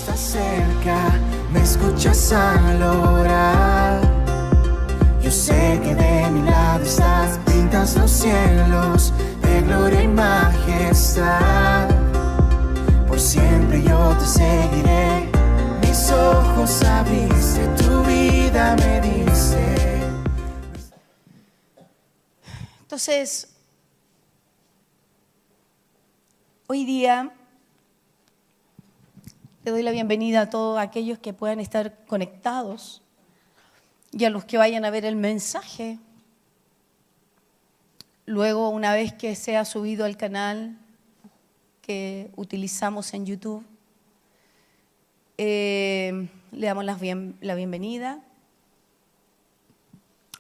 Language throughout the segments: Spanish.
estás cerca, me escuchas al orar. Yo sé que de mi lado estás, pintas los cielos de gloria y majestad. Por siempre yo te seguiré, mis ojos abriste, tu vida me diste. Entonces, hoy día le doy la bienvenida a todos aquellos que puedan estar conectados y a los que vayan a ver el mensaje. Luego, una vez que sea subido al canal que utilizamos en YouTube, le damos la bienvenida.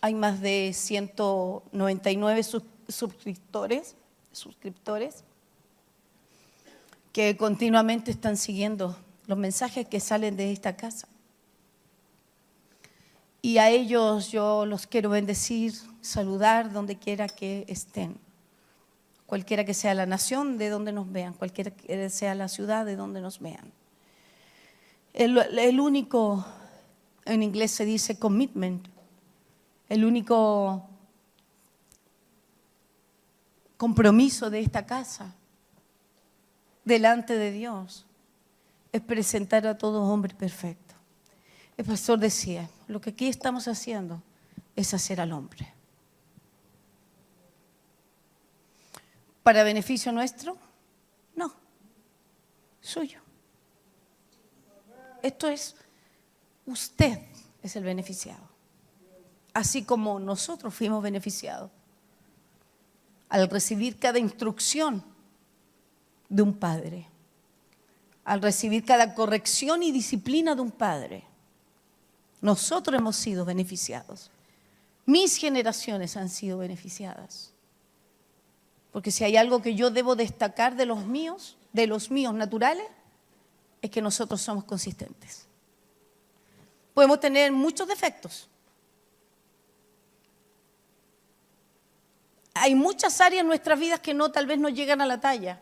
Hay más de 199 suscriptores que continuamente están siguiendo los mensajes que salen de esta casa. Y a ellos yo los quiero bendecir, saludar donde quiera que estén. Cualquiera que sea la nación de donde nos vean, cualquiera que sea la ciudad de donde nos vean. El único, en inglés se dice commitment, el único compromiso de esta casa delante de Dios es presentar a todo hombre perfecto. El pastor decía, lo que aquí estamos haciendo es hacer al hombre. ¿Para beneficio nuestro? No, suyo. Esto es, usted es el beneficiado. Así como nosotros fuimos beneficiados al recibir cada instrucción de un padre, al recibir cada corrección y disciplina de un padre. Nosotros hemos sido beneficiados. Mis generaciones han sido beneficiadas. Porque si hay algo que yo debo destacar de los míos naturales, es que nosotros somos consistentes. Podemos tener muchos defectos. Hay muchas áreas en nuestras vidas que tal vez no llegan a la talla,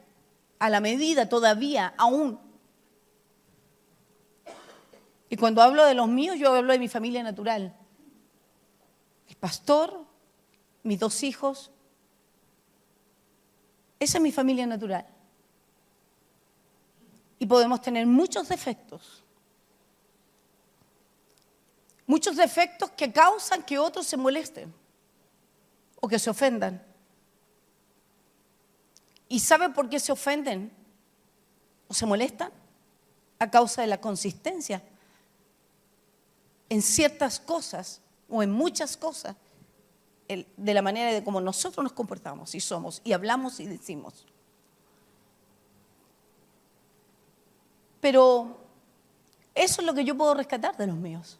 a la medida todavía, aún. Y cuando hablo de los míos, yo hablo de mi familia natural. El pastor, mis 2 hijos. Esa es mi familia natural. Y podemos tener muchos defectos. Muchos defectos que causan que otros se molesten o que se ofendan. ¿Y sabe por qué se ofenden o se molestan? A causa de la consistencia en ciertas cosas o en muchas cosas de la manera de cómo nosotros nos comportamos y somos y hablamos y decimos. Pero eso es lo que yo puedo rescatar de los míos.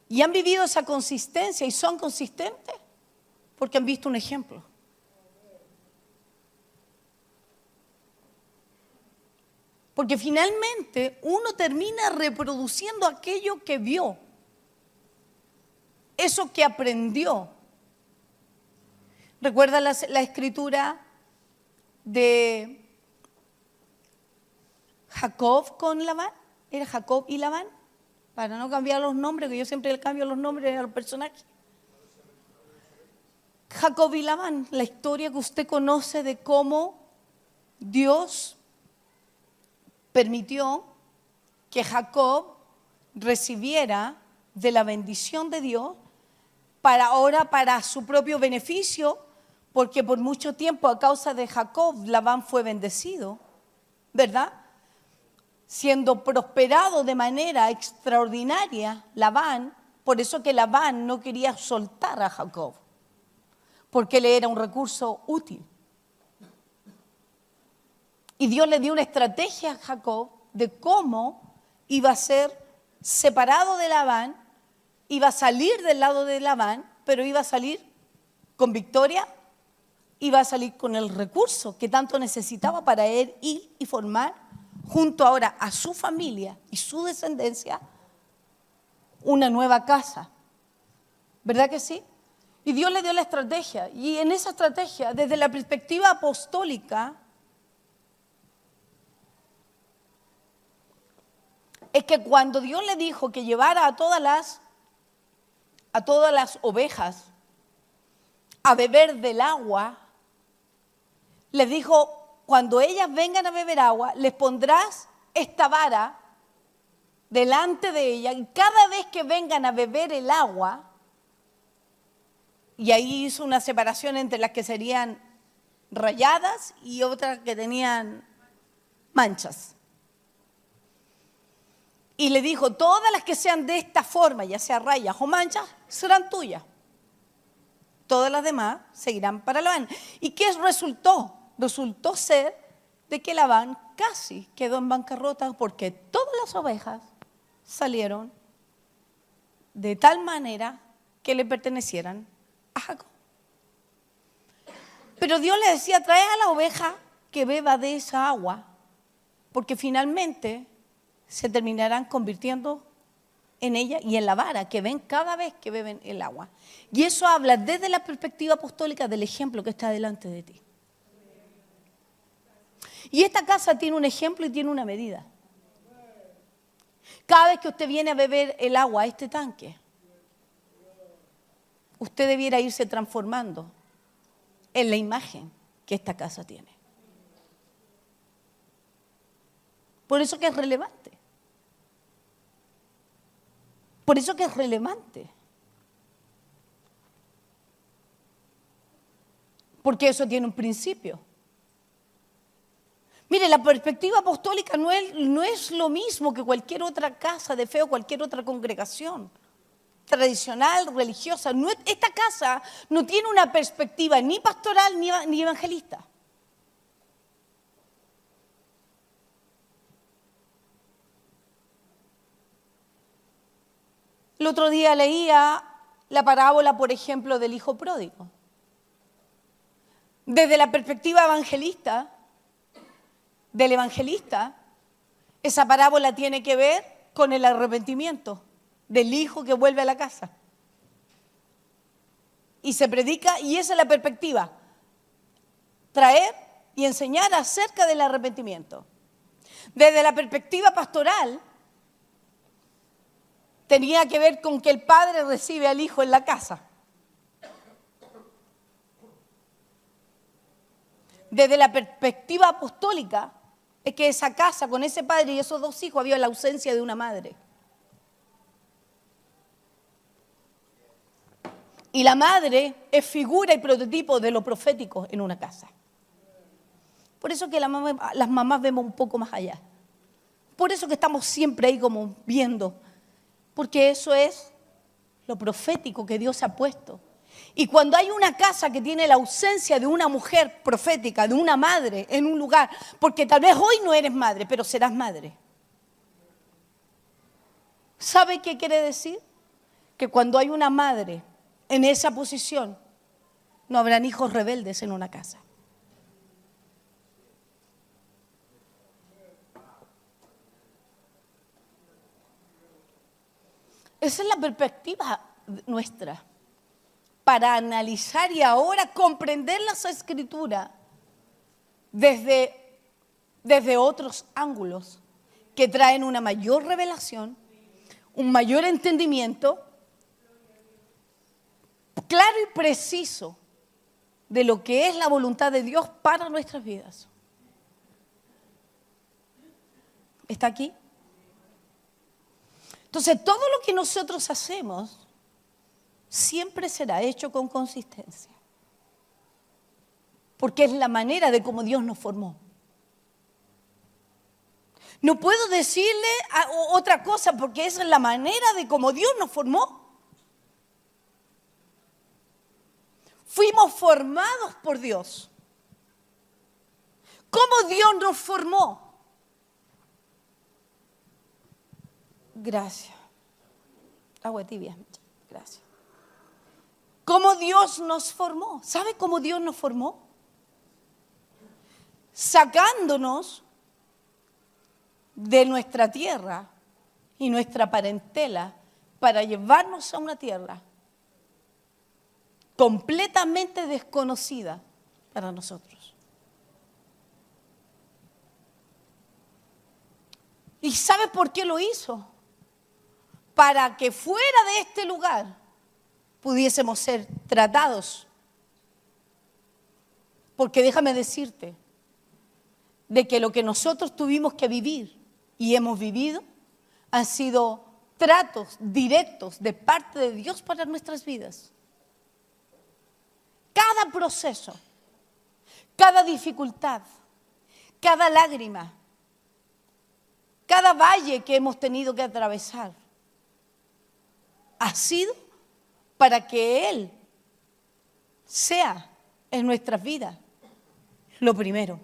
Y han vivido esa consistencia y son consistentes porque han visto un ejemplo. Porque finalmente uno termina reproduciendo aquello que vio, eso que aprendió. ¿Recuerda la escritura de Jacob con Labán? ¿Era Jacob y Labán? Para no cambiar los nombres, que yo siempre le cambio los nombres a los personajes. Jacob y Labán, la historia que usted conoce de cómo Dios permitió que Jacob recibiera de la bendición de Dios para su propio beneficio, porque por mucho tiempo a causa de Jacob Labán fue bendecido, ¿verdad? Siendo prosperado de manera extraordinaria Labán, por eso que Labán no quería soltar a Jacob, porque él era un recurso útil. Y Dios le dio una estrategia a Jacob de cómo iba a ser separado de Labán, iba a salir del lado de Labán, pero iba a salir con victoria, iba a salir con el recurso que tanto necesitaba para él ir y formar, junto ahora a su familia y su descendencia, una nueva casa. ¿Verdad que sí? Y Dios le dio la estrategia. Y en esa estrategia, desde la perspectiva apostólica, es que cuando Dios le dijo que llevara a todas las ovejas a beber del agua, les dijo, cuando ellas vengan a beber agua, les pondrás esta vara delante de ellas y cada vez que vengan a beber el agua, y ahí hizo una separación entre las que serían rayadas y otras que tenían manchas. Y le dijo, todas las que sean de esta forma, ya sea rayas o manchas, serán tuyas. Todas las demás seguirán para Labán. ¿Y qué resultó? Resultó ser de que Labán casi quedó en bancarrota porque todas las ovejas salieron de tal manera que le pertenecieran a Jacob. Pero Dios le decía, trae a la oveja que beba de esa agua, porque finalmente se terminarán convirtiendo en ella y en la vara que ven cada vez que beben el agua. Y eso habla desde la perspectiva apostólica del ejemplo que está delante de ti. Y esta casa tiene un ejemplo y tiene una medida. Cada vez que usted viene a beber el agua a este tanque, usted debiera irse transformando en la imagen que esta casa tiene. Por eso que es relevante. Por eso que es relevante. Porque eso tiene un principio. Mire, la perspectiva apostólica no es lo mismo que cualquier otra casa de fe o cualquier otra congregación tradicional, religiosa. Esta casa no tiene una perspectiva ni pastoral ni evangelista. El otro día leía la parábola, por ejemplo, del hijo pródigo. Desde la perspectiva evangelista, del evangelista, esa parábola tiene que ver con el arrepentimiento del hijo que vuelve a la casa. Y se predica, y esa es la perspectiva, traer y enseñar acerca del arrepentimiento. Desde la perspectiva pastoral, tenía que ver con que el padre recibe al hijo en la casa. Desde la perspectiva apostólica, es que esa casa con ese padre y esos dos hijos había la ausencia de una madre. Y la madre es figura y prototipo de lo profético en una casa. Por eso que las mamás vemos un poco más allá. Por eso que estamos siempre ahí como viendo. Porque eso es lo profético que Dios ha puesto. Y cuando hay una casa que tiene la ausencia de una mujer profética, de una madre en un lugar, porque tal vez hoy no eres madre, pero serás madre. ¿Sabe qué quiere decir? Que cuando hay una madre en esa posición, no habrán hijos rebeldes en una casa. Esa es la perspectiva nuestra para analizar y ahora comprender las Escrituras desde otros ángulos que traen una mayor revelación, un mayor entendimiento claro y preciso de lo que es la voluntad de Dios para nuestras vidas. ¿Está aquí? Entonces, todo lo que nosotros hacemos siempre será hecho con consistencia. Porque es la manera de cómo Dios nos formó. No puedo decirle otra cosa porque esa es la manera de cómo Dios nos formó. Fuimos formados por Dios. ¿Cómo Dios nos formó? Gracias. Agua tibia. Gracias. ¿Cómo Dios nos formó? ¿Sabe cómo Dios nos formó? Sacándonos de nuestra tierra y nuestra parentela para llevarnos a una tierra completamente desconocida para nosotros. ¿Y sabe por qué lo hizo? Para que fuera de este lugar pudiésemos ser tratados. Porque déjame decirte, de que lo que nosotros tuvimos que vivir y hemos vivido han sido tratos directos de parte de Dios para nuestras vidas. Cada proceso, cada dificultad, cada lágrima, cada valle que hemos tenido que atravesar, ha sido para que Él sea en nuestras vidas lo primero.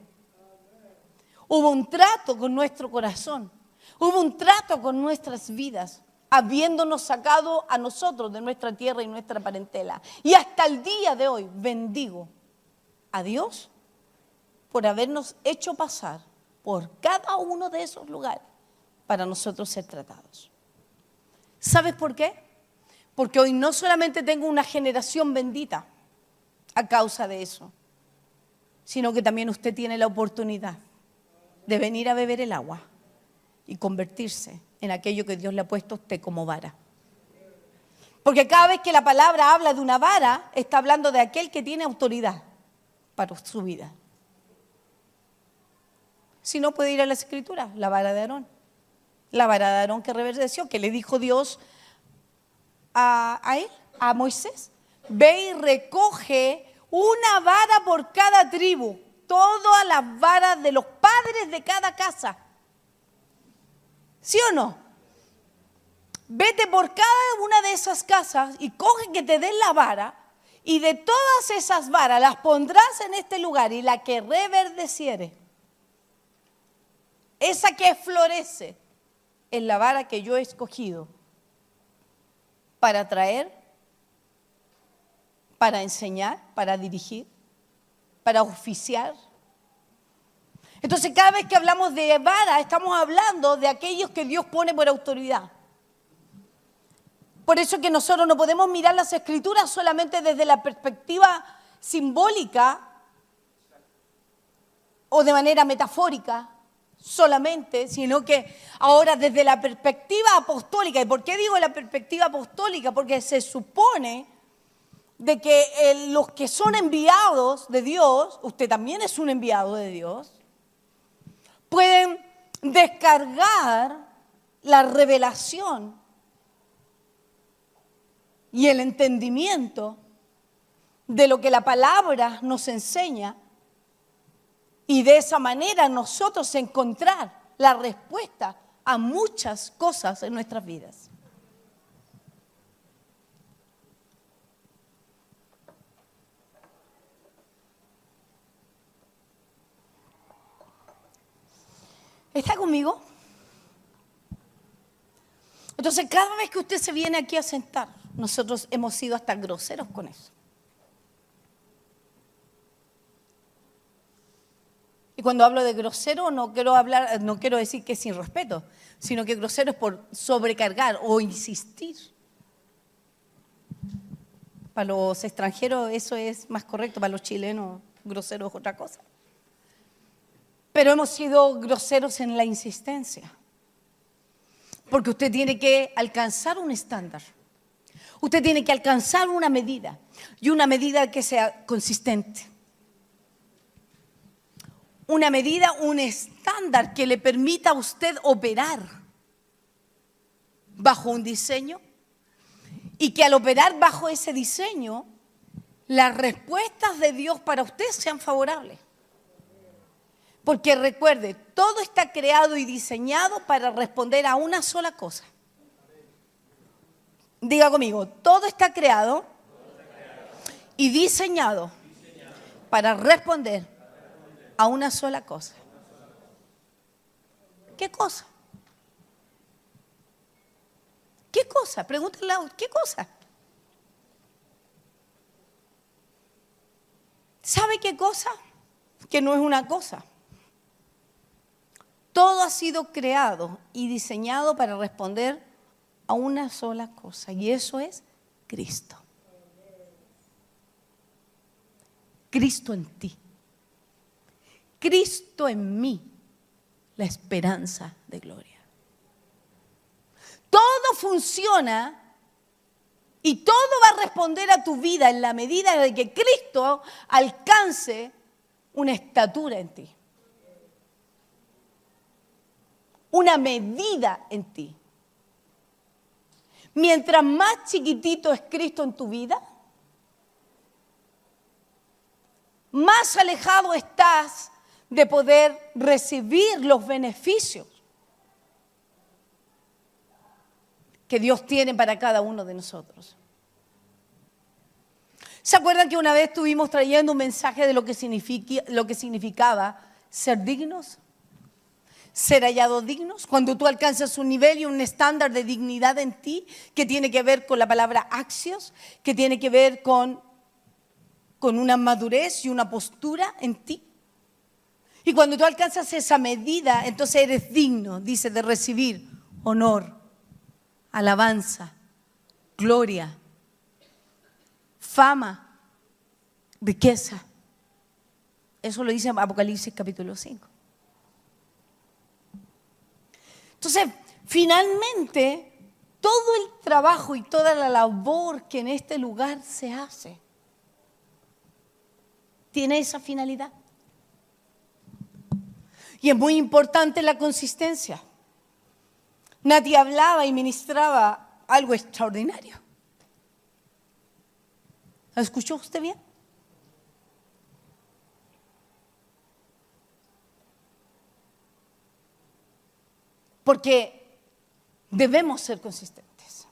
Hubo un trato con nuestro corazón, hubo un trato con nuestras vidas, habiéndonos sacado a nosotros de nuestra tierra y nuestra parentela. Y hasta el día de hoy bendigo a Dios por habernos hecho pasar por cada uno de esos lugares para nosotros ser tratados. ¿Sabes por qué? Porque hoy no solamente tengo una generación bendita a causa de eso, sino que también usted tiene la oportunidad de venir a beber el agua y convertirse en aquello que Dios le ha puesto a usted como vara. Porque cada vez que la palabra habla de una vara, está hablando de aquel que tiene autoridad para su vida. Si no, puede ir a las Escrituras, la vara de Aarón. La vara de Aarón que reverdeció, que le dijo Dios a él, a Moisés: ve y recoge una vara por cada tribu, todas las varas de los padres de cada casa. ¿Sí o no? Vete por cada una de esas casas y coge que te den la vara, y de todas esas varas las pondrás en este lugar, y la que reverdeciere, esa que florece, es la vara que yo he escogido para traer, para enseñar, para dirigir, para oficiar. Entonces, cada vez que hablamos de vara, estamos hablando de aquellos que Dios pone por autoridad. Por eso es que nosotros no podemos mirar las Escrituras solamente desde la perspectiva simbólica o de manera metafórica solamente, sino que ahora desde la perspectiva apostólica. ¿Y por qué digo la perspectiva apostólica? Porque se supone de que los que son enviados de Dios, usted también es un enviado de Dios, pueden descargar la revelación y el entendimiento de lo que la palabra nos enseña, y de esa manera nosotros encontrar la respuesta a muchas cosas en nuestras vidas. ¿Está conmigo? Entonces, cada vez que usted se viene aquí a sentar, nosotros hemos sido hasta groseros con eso. Y cuando hablo de grosero, no quiero decir que es sin respeto, sino que grosero es por sobrecargar o insistir. Para los extranjeros eso es más correcto, para los chilenos grosero es otra cosa. Pero hemos sido groseros en la insistencia. Porque usted tiene que alcanzar un estándar. Usted tiene que alcanzar una medida. Y una medida que sea consistente. Una medida, un estándar que le permita a usted operar bajo un diseño. Y que al operar bajo ese diseño, las respuestas de Dios para usted sean favorables. Porque recuerde, todo está creado y diseñado para responder a una sola cosa. Diga conmigo, todo está creado y diseñado para responder a una sola cosa. ¿Qué cosa? ¿Qué cosa? Pregúntale, ¿qué cosa? ¿Sabe qué cosa? Que no es una cosa. Todo ha sido creado y diseñado para responder a una sola cosa, y eso es Cristo. Cristo en ti. Cristo en mí, la esperanza de gloria. Todo funciona y todo va a responder a tu vida en la medida de que Cristo alcance una estatura en ti. Una medida en ti. Mientras más chiquitito es Cristo en tu vida, más alejado estás de poder recibir los beneficios que Dios tiene para cada uno de nosotros. ¿Se acuerdan que una vez estuvimos trayendo un mensaje de lo que significaba ser dignos? Ser hallados dignos. Cuando tú alcanzas un nivel y un estándar de dignidad en ti, que tiene que ver con la palabra axios, que tiene que ver con una madurez y una postura en ti. Y cuando tú alcanzas esa medida, entonces eres digno, dice, de recibir honor, alabanza, gloria, fama, riqueza. Eso lo dice Apocalipsis capítulo 5. Entonces, finalmente, todo el trabajo y toda la labor que en este lugar se hace tiene esa finalidad. Y es muy importante la consistencia. Nati hablaba y ministraba algo extraordinario. ¿Lo escuchó usted bien? Porque debemos ser consistentes.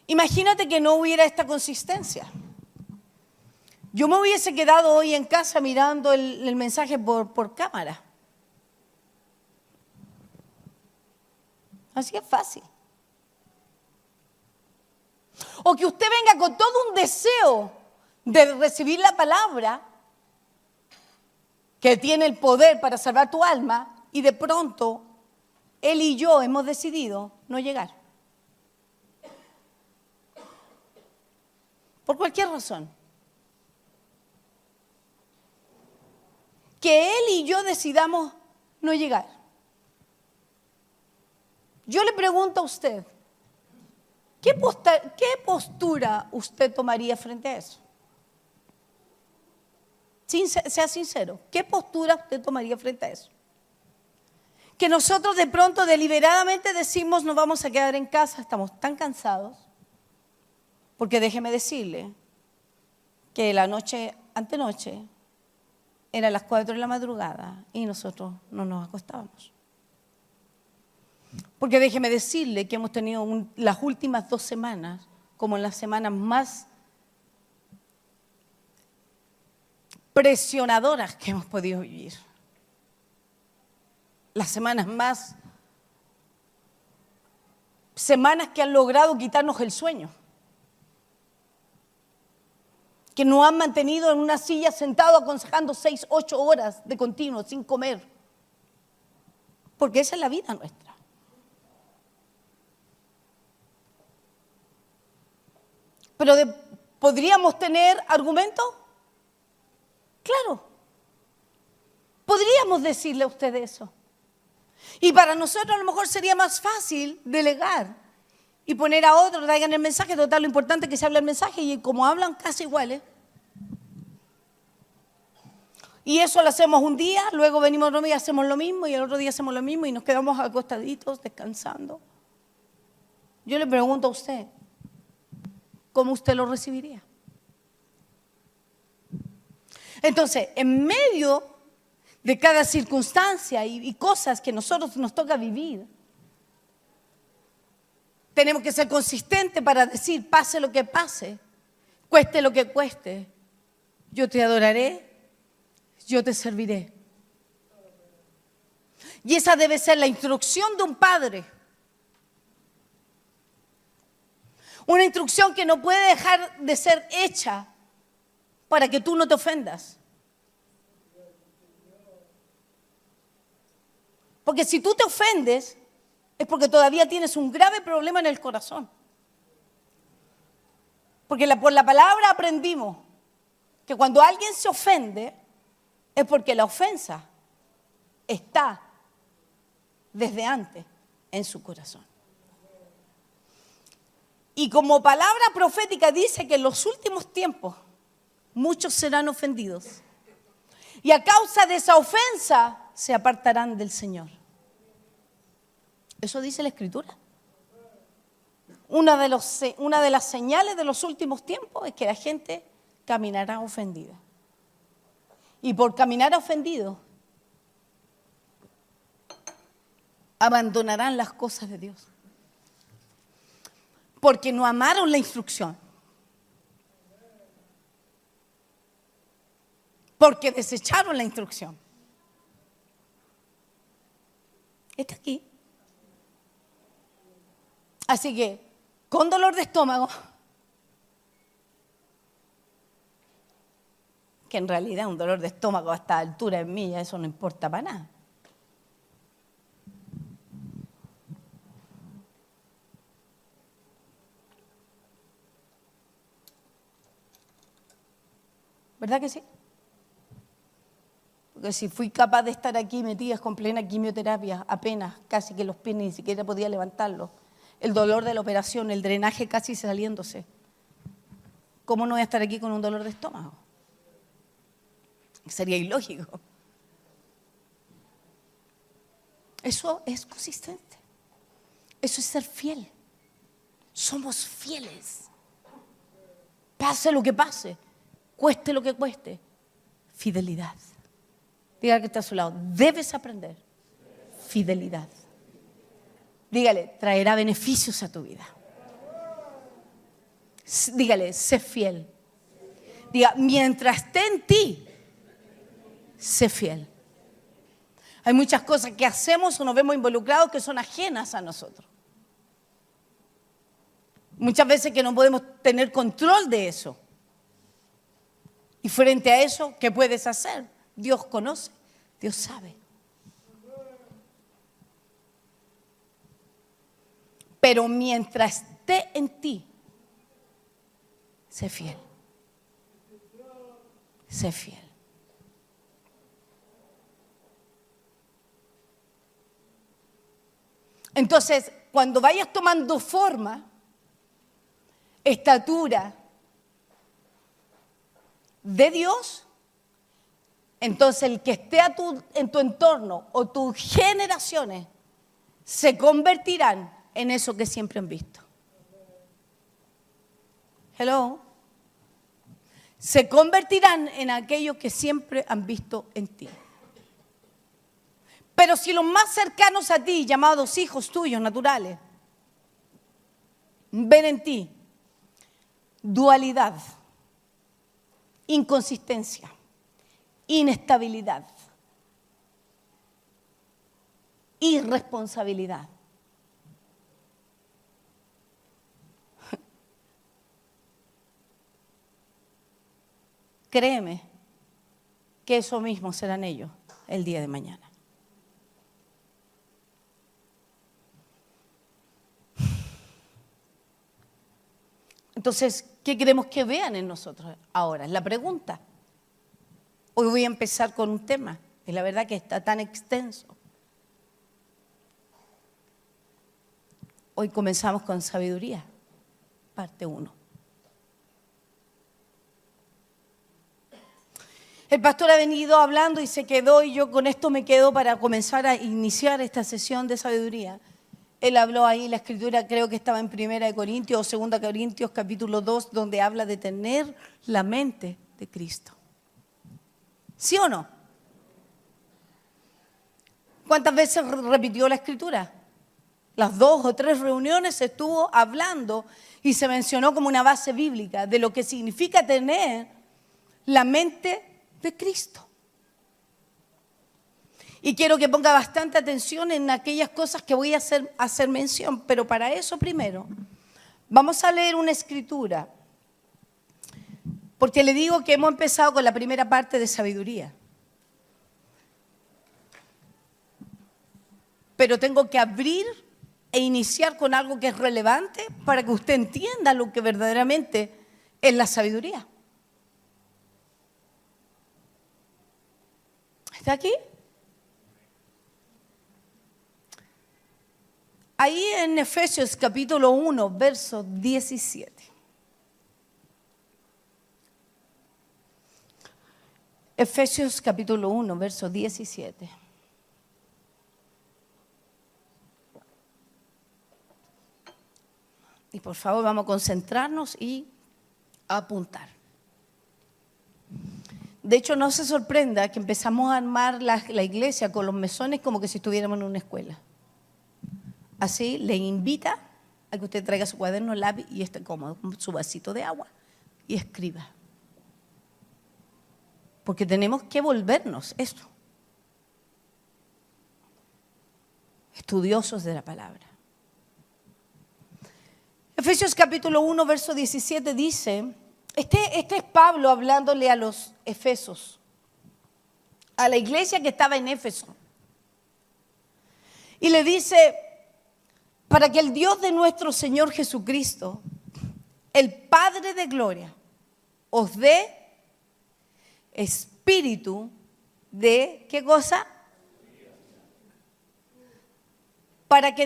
Imagínate que no hubiera esta consistencia. Yo me hubiese quedado hoy en casa mirando el mensaje por cámara. Así es fácil. O que usted venga con todo un deseo de recibir la palabra que tiene el poder para salvar tu alma y de pronto él y yo hemos decidido no llegar. Por cualquier razón. Que él y yo decidamos no llegar. Yo le pregunto a usted, ¿qué postura usted tomaría frente a eso? Sea sincero, ¿qué postura usted tomaría frente a eso? Que nosotros de pronto deliberadamente decimos nos vamos a quedar en casa, estamos tan cansados, porque déjeme decirle que la noche antenoche eran las 4 de la madrugada y nosotros no nos acostábamos. Porque déjeme decirle que hemos tenido las últimas 2 semanas como las semanas más presionadoras que hemos podido vivir. Las semanas que han logrado quitarnos el sueño. Que nos han mantenido en una silla sentado aconsejando 6, 8 horas de continuo sin comer. Porque esa es la vida nuestra. Pero ¿podríamos tener argumentos? Claro. Podríamos decirle a usted eso. Y para nosotros a lo mejor sería más fácil delegar y poner a otros, traigan el mensaje, total, lo importante es que se hable el mensaje y como hablan casi iguales. Y eso lo hacemos un día, luego venimos otro día, hacemos lo mismo y el otro día hacemos lo mismo y nos quedamos acostaditos, descansando. Yo le pregunto a usted, ¿cómo usted lo recibiría? Entonces, en medio de cada circunstancia y cosas que nosotros nos toca vivir, tenemos que ser consistentes para decir, pase lo que pase, cueste lo que cueste, yo te adoraré, yo te serviré. Y esa debe ser la instrucción de un padre. Una instrucción que no puede dejar de ser hecha para que tú no te ofendas. Porque si tú te ofendes, es porque todavía tienes un grave problema en el corazón. Porque por la palabra aprendimos que cuando alguien se ofende, es porque la ofensa está desde antes en su corazón. Y como palabra profética dice que en los últimos tiempos muchos serán ofendidos. Y a causa de esa ofensa se apartarán del Señor. Eso dice la Escritura. Una de las señales de los últimos tiempos es que la gente caminará ofendida. Y por caminar ofendido, abandonarán las cosas de Dios. Porque no amaron la instrucción. Porque desecharon la instrucción. Está aquí. Así que, con dolor de estómago, que en realidad un dolor de estómago a esta altura en mí, eso no importa para nada. ¿Verdad que sí? Porque si fui capaz de estar aquí metida con plena quimioterapia, apenas, casi que los pies ni siquiera podía levantarlos, el dolor de la operación, el drenaje casi saliéndose, ¿cómo no voy a estar aquí con un dolor de estómago? Sería ilógico. Eso es consistente. Eso es ser fiel. Somos fieles. Pase lo que pase, cueste lo que cueste. Fidelidad. Diga que está a su lado. Debes aprender fidelidad. Dígale, traerá beneficios a tu vida. Dígale, sé fiel. Diga, mientras esté en ti, sé fiel. Hay muchas cosas que hacemos o nos vemos involucrados que son ajenas a nosotros. Muchas veces que no podemos tener control de eso. Y frente a eso, ¿qué puedes hacer? Dios conoce, Dios sabe. Pero mientras esté en ti, sé fiel. Sé fiel. Entonces, cuando vayas tomando forma, estatura de Dios, entonces el que esté en tu entorno o tus generaciones se convertirán en eso que siempre han visto. Hello. Se convertirán en aquello que siempre han visto en ti. Pero si los más cercanos a ti, llamados hijos tuyos naturales, ven en ti dualidad, inconsistencia, inestabilidad, irresponsabilidad, créeme que eso mismo serán ellos el día de mañana. Entonces, ¿qué queremos que vean en nosotros ahora? Es la pregunta. Hoy voy a empezar con un tema, y la verdad que está tan extenso. Hoy comenzamos con sabiduría, parte 1. El pastor ha venido hablando y se quedó, y yo con esto me quedo para comenzar a iniciar esta sesión de sabiduría. Él habló ahí, la escritura creo que estaba en 1 Corintios o 2 Corintios capítulo 2, donde habla de tener la mente de Cristo. ¿Sí o no? ¿Cuántas veces repitió la escritura? Las 2 o 3 reuniones se estuvo hablando y se mencionó como una base bíblica de lo que significa tener la mente de Cristo. Y quiero que ponga bastante atención en aquellas cosas que voy a hacer mención, pero para eso primero vamos a leer una escritura, porque le digo que hemos empezado con la primera parte de sabiduría. Pero tengo que abrir e iniciar con algo que es relevante para que usted entienda lo que verdaderamente es la sabiduría. ¿Está aquí? Ahí en Efesios capítulo 1, verso 17. Efesios capítulo 1, verso 17. Y por favor vamos a concentrarnos y a apuntar. De hecho, no se sorprenda que empezamos a armar la iglesia con los mesones como que si estuviéramos en una escuela. Así le invita a que usted traiga su cuaderno, lápiz y esté cómodo con su vasito de agua y escriba. Porque tenemos que volvernos esto. Estudiosos de la palabra. Efesios capítulo 1, verso 17 dice, este es Pablo hablándole a los efesos, a la iglesia que estaba en Éfeso. Y le dice, para que el Dios de nuestro Señor Jesucristo, el Padre de gloria, os dé espíritu de, ¿qué cosa? Para que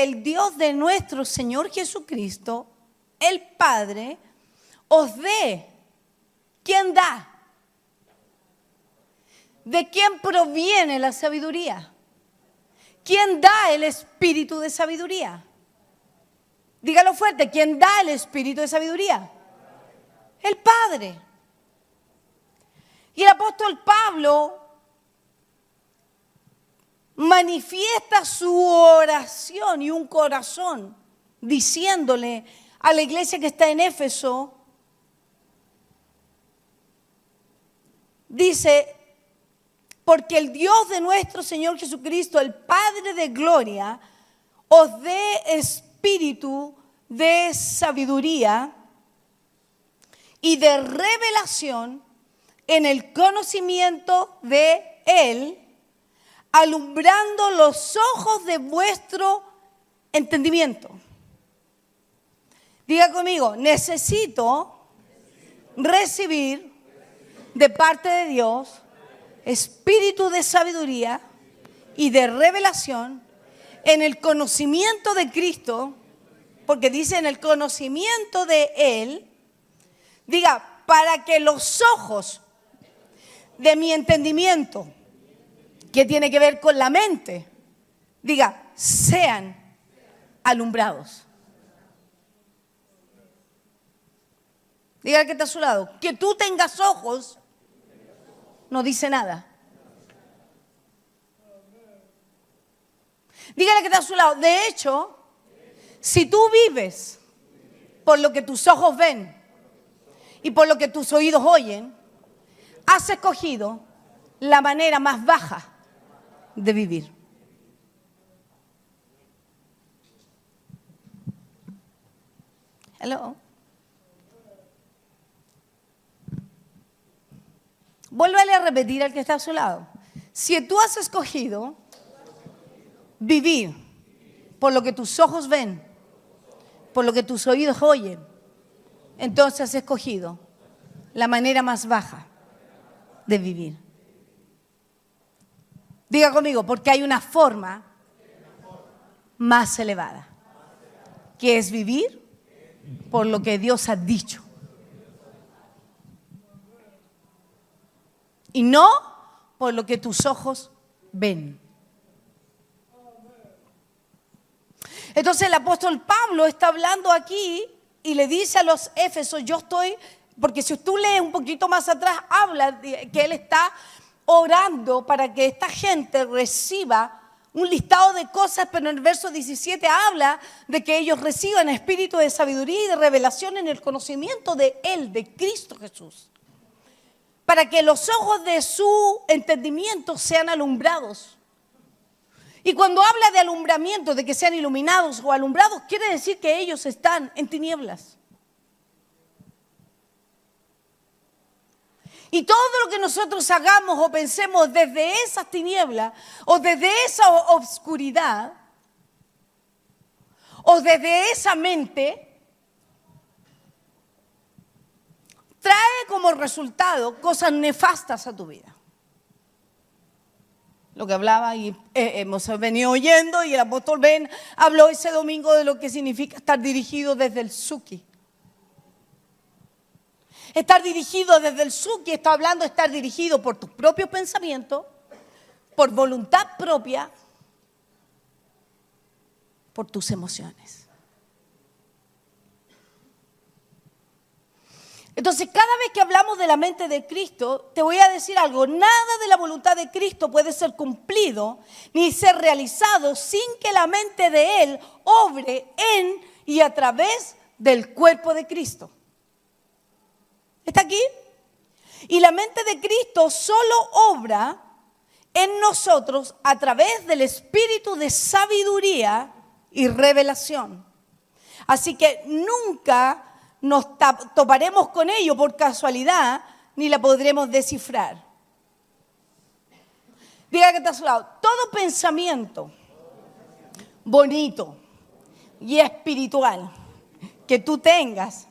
el Dios de nuestro Señor Jesucristo, el Padre, os dé. ¿Quién da? ¿De quién proviene la sabiduría? ¿Quién da el espíritu de sabiduría? Dígalo fuerte, ¿quién da el espíritu de sabiduría? El Padre. Y el apóstol Pablo manifiesta su oración y un corazón diciéndole a la iglesia que está en Éfeso, dice, porque el Dios de nuestro Señor Jesucristo, el Padre de gloria, os dé espíritu de sabiduría y de revelación en el conocimiento de Él, alumbrando los ojos de vuestro entendimiento. Diga conmigo, necesito recibir de parte de Dios espíritu de sabiduría y de revelación en el conocimiento de Cristo, porque dice en el conocimiento de Él, diga, para que los ojos de mi entendimiento, que tiene que ver con la mente, diga, sean alumbrados. Diga al que está a su lado, que tú tengas ojos no dice nada. Dígale que está a su lado, de hecho, si tú vives por lo que tus ojos ven y por lo que tus oídos oyen, has escogido la manera más baja de vivir. Hello. Vuélvale a repetir al que está a su lado. Si tú has escogido vivir por lo que tus ojos ven, por lo que tus oídos oyen, entonces has escogido la manera más baja de vivir. Diga conmigo, porque hay una forma más elevada, que es vivir por lo que Dios ha dicho. Y no por lo que tus ojos ven. Entonces el apóstol Pablo está hablando aquí y le dice a los éfesos, yo estoy, porque si tú lees un poquito más atrás, habla de que él está orando para que esta gente reciba un listado de cosas, pero en el verso 17 habla de que ellos reciban espíritu de sabiduría y de revelación en el conocimiento de Él, de Cristo Jesús. Para que los ojos de su entendimiento sean alumbrados. Y cuando habla de alumbramiento, de que sean iluminados o alumbrados, quiere decir que ellos están en tinieblas. Y todo lo que nosotros hagamos o pensemos desde esas tinieblas o desde esa oscuridad o desde esa mente, trae como resultado cosas nefastas a tu vida. lo que hablaba y hemos venido oyendo, y el apóstol Ben habló ese domingo de lo que significa estar dirigido desde el Suki. Estar dirigido desde el Suki está hablando de estar dirigido por tus propios pensamientos, por voluntad propia, por tus emociones. Entonces, cada vez que hablamos de la mente de Cristo, te voy a decir algo: nada de la voluntad de Cristo puede ser cumplido ni ser realizado sin que la mente de Él obre en y a través del cuerpo de Cristo. ¿Está aquí? Y la mente de Cristo solo obra en nosotros a través del espíritu de sabiduría y revelación. Así que nunca nos toparemos con ello por casualidad, ni la podremos descifrar. Diga que está a su lado: todo pensamiento bonito y espiritual que tú tengas,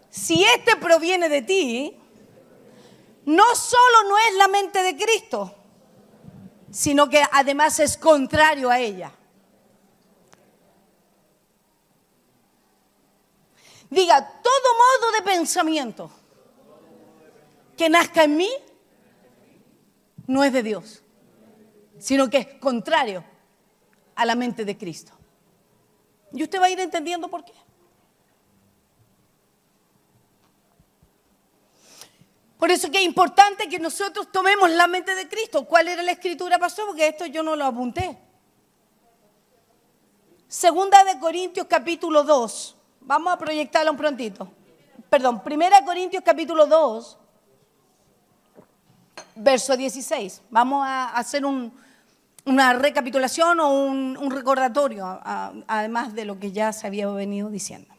si este proviene de ti, no solo no es la mente de Cristo, sino que además es contrario a ella. Diga: todo modo de pensamiento que nazca en mí no es de Dios, sino que es contrario a la mente de Cristo. Y usted va a ir entendiendo por qué. Por eso que es importante que nosotros tomemos la mente de Cristo. ¿Cuál era la escritura, pastor? Porque esto yo no lo apunté. Segunda de Corintios capítulo 2. Vamos a proyectarla un prontito. Perdón, Primera de Corintios capítulo 2, verso 16. Vamos a hacer una recapitulación o un recordatorio, además de lo que ya se había venido diciendo.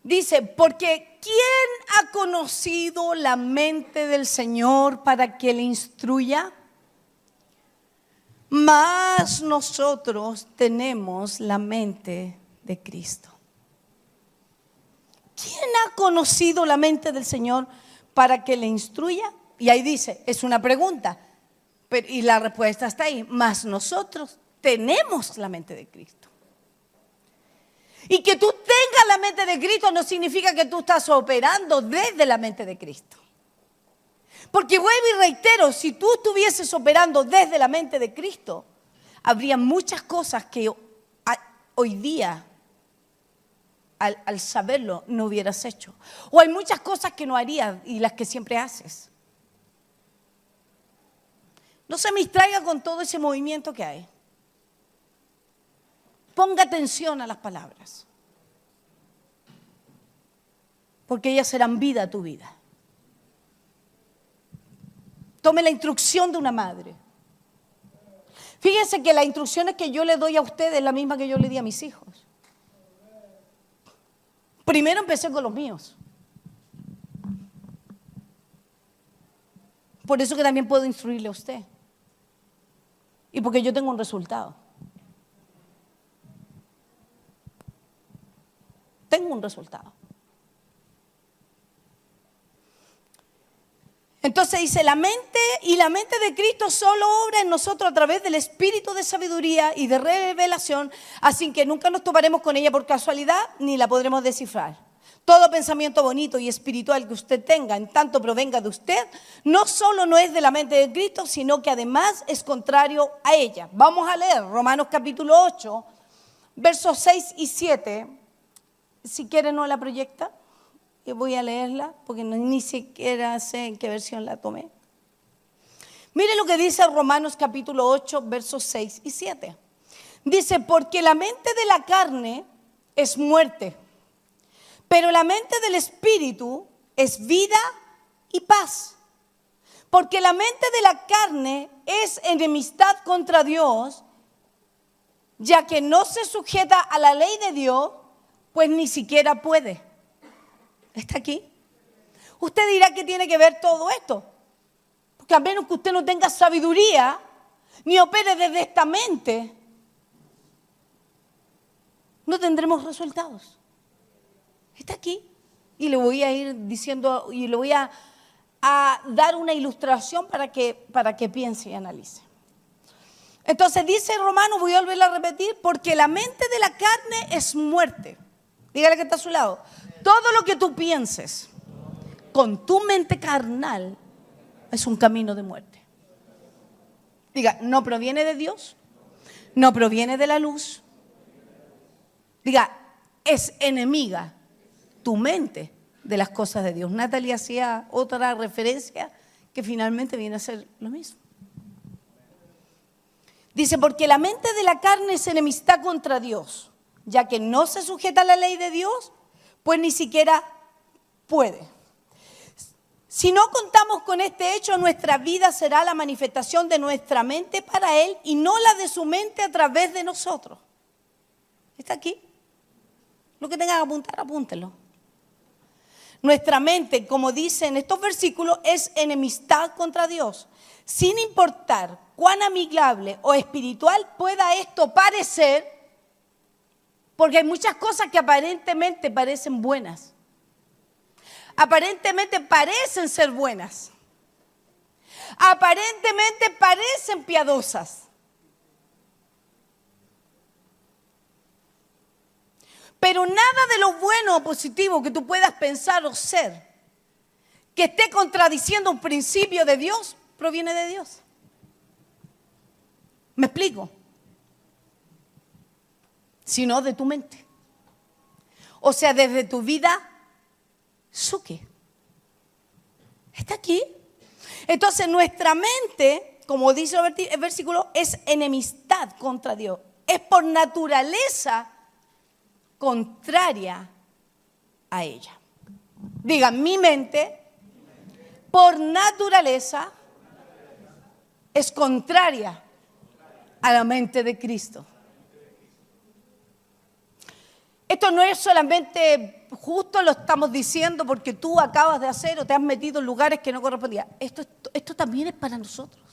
Dice: porque ¿quién ha conocido la mente del Señor para que le instruya? Mas nosotros tenemos la mente de Cristo. ¿Quién ha conocido la mente del Señor para que le instruya? Y ahí dice, es una pregunta, y la respuesta está ahí: mas nosotros tenemos la mente de Cristo. Y que tú tengas la mente de Cristo no significa que tú estás operando desde la mente de Cristo. Porque vuelvo y reitero, si tú estuvieses operando desde la mente de Cristo, habría muchas cosas que hoy día, al saberlo, no hubieras hecho. O hay muchas cosas que no harías y las que siempre haces. No se me distraiga con todo ese movimiento que hay. Ponga atención a las palabras, porque ellas serán vida a tu vida. Tome la instrucción de una madre. Fíjense que las instrucciones que yo le doy a ustedes es la misma que yo le di a mis hijos. Primero empecé con los míos. Por eso que también puedo instruirle a usted. Y porque yo tengo un resultado. Tengo un resultado. Entonces dice: la mente de Cristo solo obra en nosotros a través del espíritu de sabiduría y de revelación, así que nunca nos toparemos con ella por casualidad ni la podremos descifrar. Todo pensamiento bonito y espiritual que usted tenga, en tanto provenga de usted, no solo no es de la mente de Cristo, sino que además es contrario a ella. Vamos a leer Romanos capítulo 8, versos 6 y 7. Si quiere no la proyecta. Y voy a leerla porque ni siquiera sé en qué versión la tomé. Mire lo que dice Romanos capítulo 8, versos 6 y 7. Dice: porque la mente de la carne es muerte, pero la mente del espíritu es vida y paz. Porque la mente de la carne es enemistad contra Dios, ya que no se sujeta a la ley de Dios, pues ni siquiera puede. ¿Está aquí? Usted dirá que tiene que ver todo esto. Porque a menos que usted no tenga sabiduría, ni opere desde esta mente, no tendremos resultados. Está aquí. Y le voy a ir diciendo, y le voy a a dar una ilustración para que piense y analice. Entonces dice Romanos, voy a volver a repetir, porque la mente de la carne es muerte. Dígale que está a su lado. Todo lo que tú pienses con tu mente carnal es un camino de muerte. Diga, no proviene de Dios, no proviene de la luz. Diga, es enemiga tu mente de las cosas de Dios. Natalie hacía otra referencia que finalmente viene a ser lo mismo. Dice, porque la mente de la carne es enemistad contra Dios, ya que no se sujeta a la ley de Dios, pues ni siquiera puede. Si no contamos con este hecho, nuestra vida será la manifestación de nuestra mente para Él y no la de su mente a través de nosotros. ¿Está aquí? Lo que tengan que apuntar, apúntenlo. Nuestra mente, como dice en estos versículos, es enemistad contra Dios. Sin importar cuán amigable o espiritual pueda esto parecer, porque hay muchas cosas que aparentemente parecen buenas. Aparentemente parecen ser buenas. Aparentemente parecen piadosas. Pero nada de lo bueno o positivo que tú puedas pensar o ser que esté contradiciendo un principio de Dios proviene de Dios. ¿Me explico? Sino de tu mente. O sea, desde tu vida suke. ¿Está aquí? Entonces nuestra mente, como dice el versículo, es enemistad contra Dios. Es por naturaleza contraria a ella. Digan, mi mente por naturaleza es contraria a la mente de Cristo. Esto no es solamente justo lo estamos diciendo porque tú acabas de hacer o te has metido en lugares que no correspondían. Esto también es para nosotros.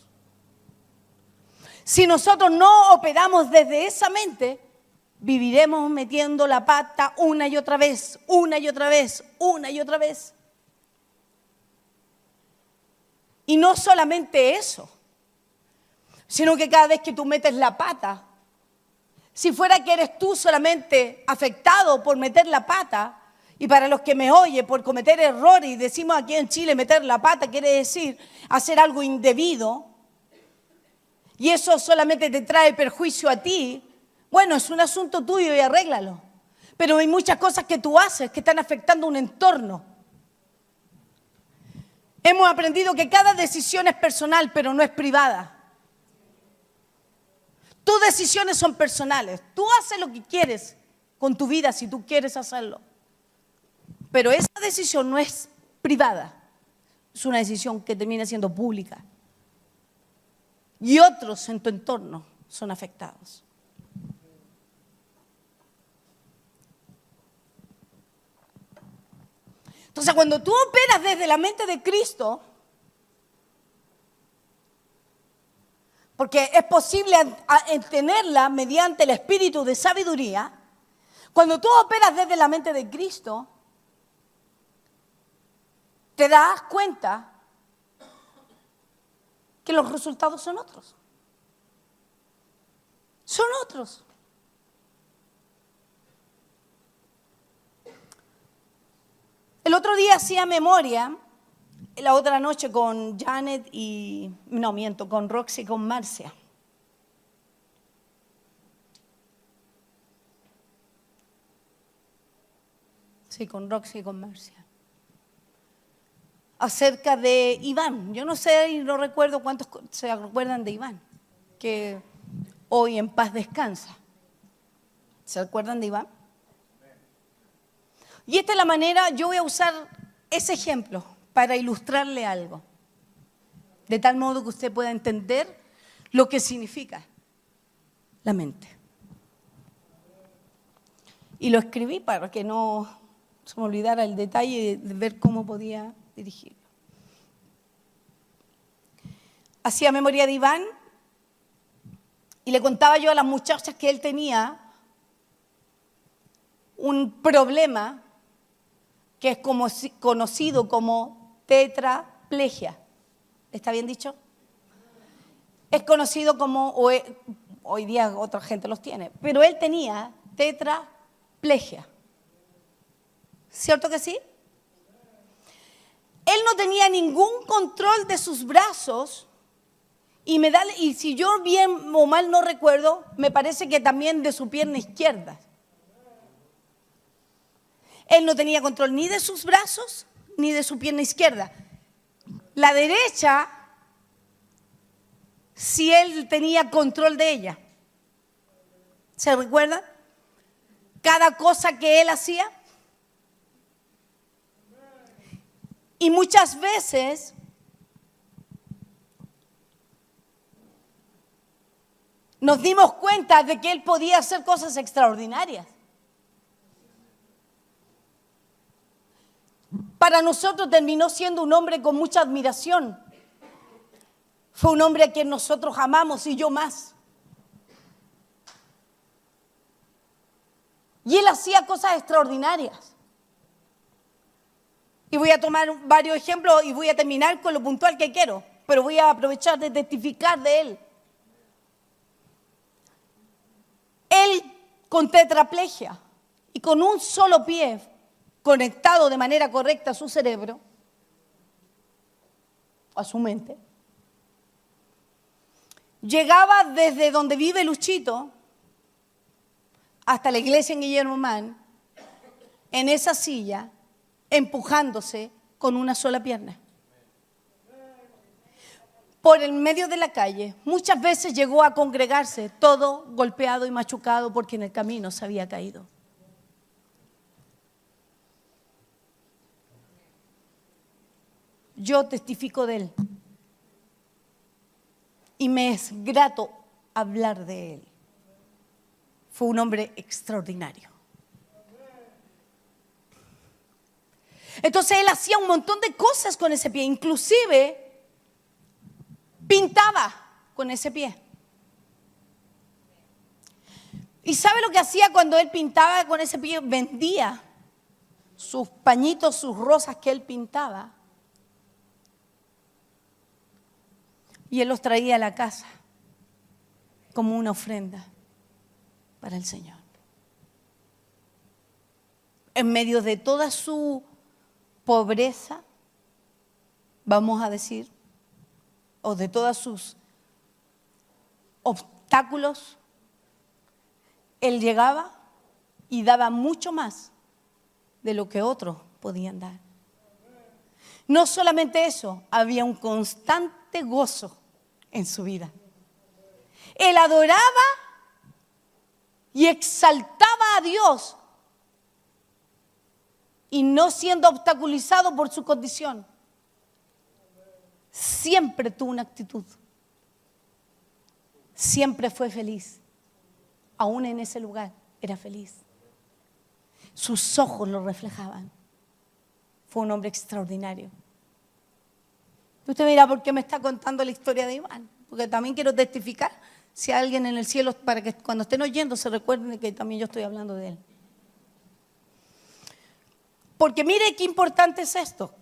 Si nosotros no operamos desde esa mente, viviremos metiendo la pata una y otra vez, una y otra vez, una y otra vez. Y no solamente eso, sino que cada vez que tú metes la pata, si fuera que eres tú solamente afectado por meter la pata, y para los que me oyen, por cometer errores, y decimos aquí en Chile meter la pata quiere decir hacer algo indebido, y eso solamente te trae perjuicio a ti, bueno, es un asunto tuyo y arréglalo. Pero hay muchas cosas que tú haces que están afectando un entorno. Hemos aprendido que cada decisión es personal, pero no es privada. Tus decisiones son personales. Tú haces lo que quieres con tu vida si tú quieres hacerlo. Pero esa decisión no es privada. Es una decisión que termina siendo pública. Y otros en tu entorno son afectados. Entonces, cuando tú operas desde la mente de Cristo, porque es posible tenerla mediante el espíritu de sabiduría, cuando tú operas desde la mente de Cristo, te das cuenta que los resultados son otros. Son otros. El otro día hacía memoria, la otra noche con Janet con Roxy y con Marcia. Sí, con Roxy y con Marcia. Acerca de Iván. Yo no sé y no recuerdo cuántos se acuerdan de Iván, que hoy en paz descansa. ¿Se acuerdan de Iván? Y esta es la manera, yo voy a usar ese ejemplo para ilustrarle algo, de tal modo que usted pueda entender lo que significa la mente. Y lo escribí para que no se me olvidara el detalle de ver cómo podía dirigirlo. Hacía memoria de Iván y le contaba yo a las muchachas que él tenía un problema que es conocido como tetraplegia. ¿Está bien dicho? Es conocido como, hoy día otra gente los tiene, pero él tenía tetraplegia. ¿Cierto que sí? Él no tenía ningún control de sus brazos y si yo bien o mal no recuerdo, me parece que también de su pierna izquierda. Él no tenía control ni de sus brazos ni de su pierna izquierda. La derecha, sí él tenía control de ella. ¿Se recuerdan? Cada cosa que él hacía. Y muchas veces nos dimos cuenta de que él podía hacer cosas extraordinarias. Para nosotros terminó siendo un hombre con mucha admiración. Fue un hombre a quien nosotros amamos y yo más. Y él hacía cosas extraordinarias. Y voy a tomar varios ejemplos y voy a terminar con lo puntual que quiero, pero voy a aprovechar de testificar de él. Él con tetraplegia y con un solo pie conectado de manera correcta a su cerebro, a su mente, llegaba desde donde vive Luchito hasta la iglesia en Guillermo Mann, en esa silla, empujándose con una sola pierna. Por el medio de la calle, muchas veces llegó a congregarse todo golpeado y machucado porque en el camino se había caído. Yo testifico de él y me es grato hablar de él. Fue un hombre extraordinario. Entonces él hacía un montón de cosas con ese pie, inclusive pintaba con ese pie. ¿Y sabe lo que hacía cuando él pintaba con ese pie? Vendía sus pañitos, sus rosas que él pintaba y él los traía a la casa como una ofrenda para el Señor. En medio de toda su pobreza, vamos a decir, o de todos sus obstáculos, él llegaba y daba mucho más de lo que otros podían dar. No solamente eso, había un constante gozo en su vida. Él adoraba y exaltaba a Dios y no siendo obstaculizado por su condición. Siempre tuvo una actitud. Siempre fue feliz. Aún en ese lugar era feliz. Sus ojos lo reflejaban. Fue un hombre extraordinario. Usted me dirá, ¿por qué me está contando la historia de Iván? Porque también quiero testificar si hay alguien en el cielo, para que cuando estén oyendo se recuerden que también yo estoy hablando de él. Porque mire qué importante es esto.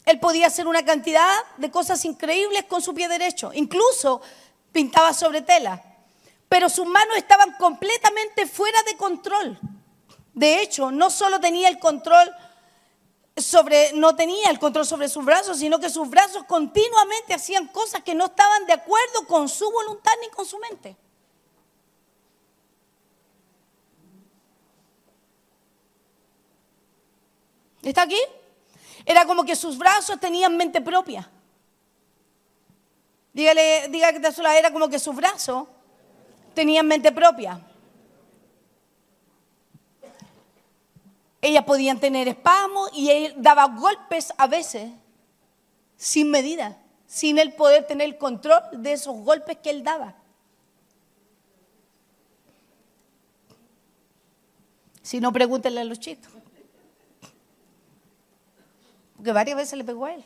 Él podía hacer una cantidad de cosas increíbles con su pie derecho. Incluso pintaba sobre tela. Pero sus manos estaban completamente fuera de control. De hecho, no solo tenía el control no tenía el control sobre sus brazos, sino que sus brazos continuamente hacían cosas que no estaban de acuerdo con su voluntad ni con su mente. ¿Está aquí? Era como que sus brazos tenían mente propia. Dígale que está sola, era como que sus brazos tenían mente propia. Ellas podían tener espasmos y él daba golpes a veces sin medida, sin él poder tener el control de esos golpes que él daba. Si no, pregúntenle a Luchito. Porque varias veces le pegó a él.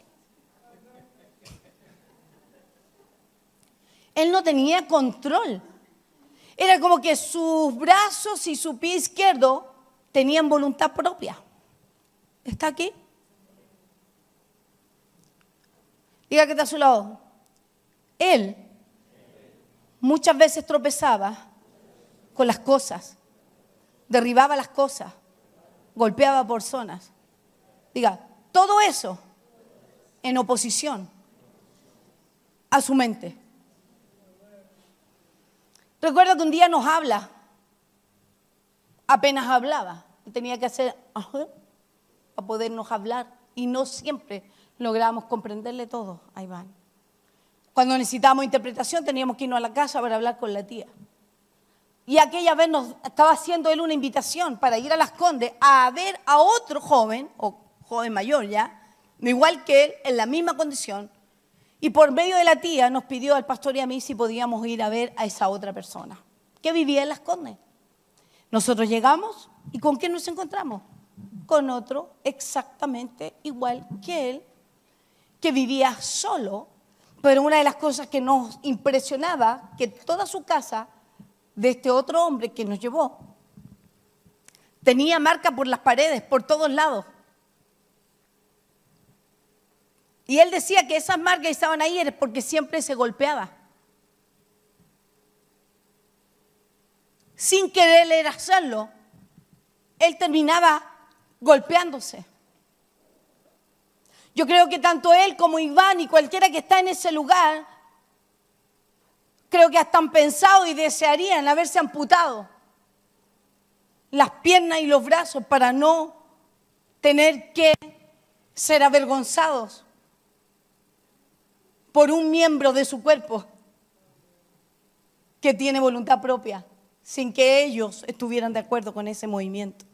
Él no tenía control. Era como que sus brazos y su pie izquierdo tenían voluntad propia. ¿Está aquí? Diga que está a su lado. Él muchas veces tropezaba con las cosas, derribaba las cosas, golpeaba a personas. Diga, todo eso en oposición a su mente. Recuerdo que un día nos habla, apenas hablaba, tenía que hacer para podernos hablar y no siempre logramos comprenderle todo a Iván. Cuando necesitábamos interpretación teníamos que irnos a la casa para hablar con la tía. Y aquella vez nos estaba haciendo él una invitación para ir a Las Condes a ver a otro joven, o joven mayor ya, igual que él, en la misma condición. Y por medio de la tía nos pidió al pastor y a mí si podíamos ir a ver a esa otra persona que vivía en Las Condes. Nosotros llegamos y ¿con quién nos encontramos? Con otro exactamente igual que él, que vivía solo, pero una de las cosas que nos impresionaba, que toda su casa de este otro hombre que nos llevó tenía marcas por las paredes, por todos lados. Y él decía que esas marcas estaban ahí porque siempre se golpeaba. Sin querer hacerlo, él terminaba golpeándose. Yo creo que tanto él como Iván y cualquiera que está en ese lugar, creo que hasta han pensado y desearían haberse amputado las piernas y los brazos para no tener que ser avergonzados por un miembro de su cuerpo que tiene voluntad propia, sin que ellos estuvieran de acuerdo con ese movimiento.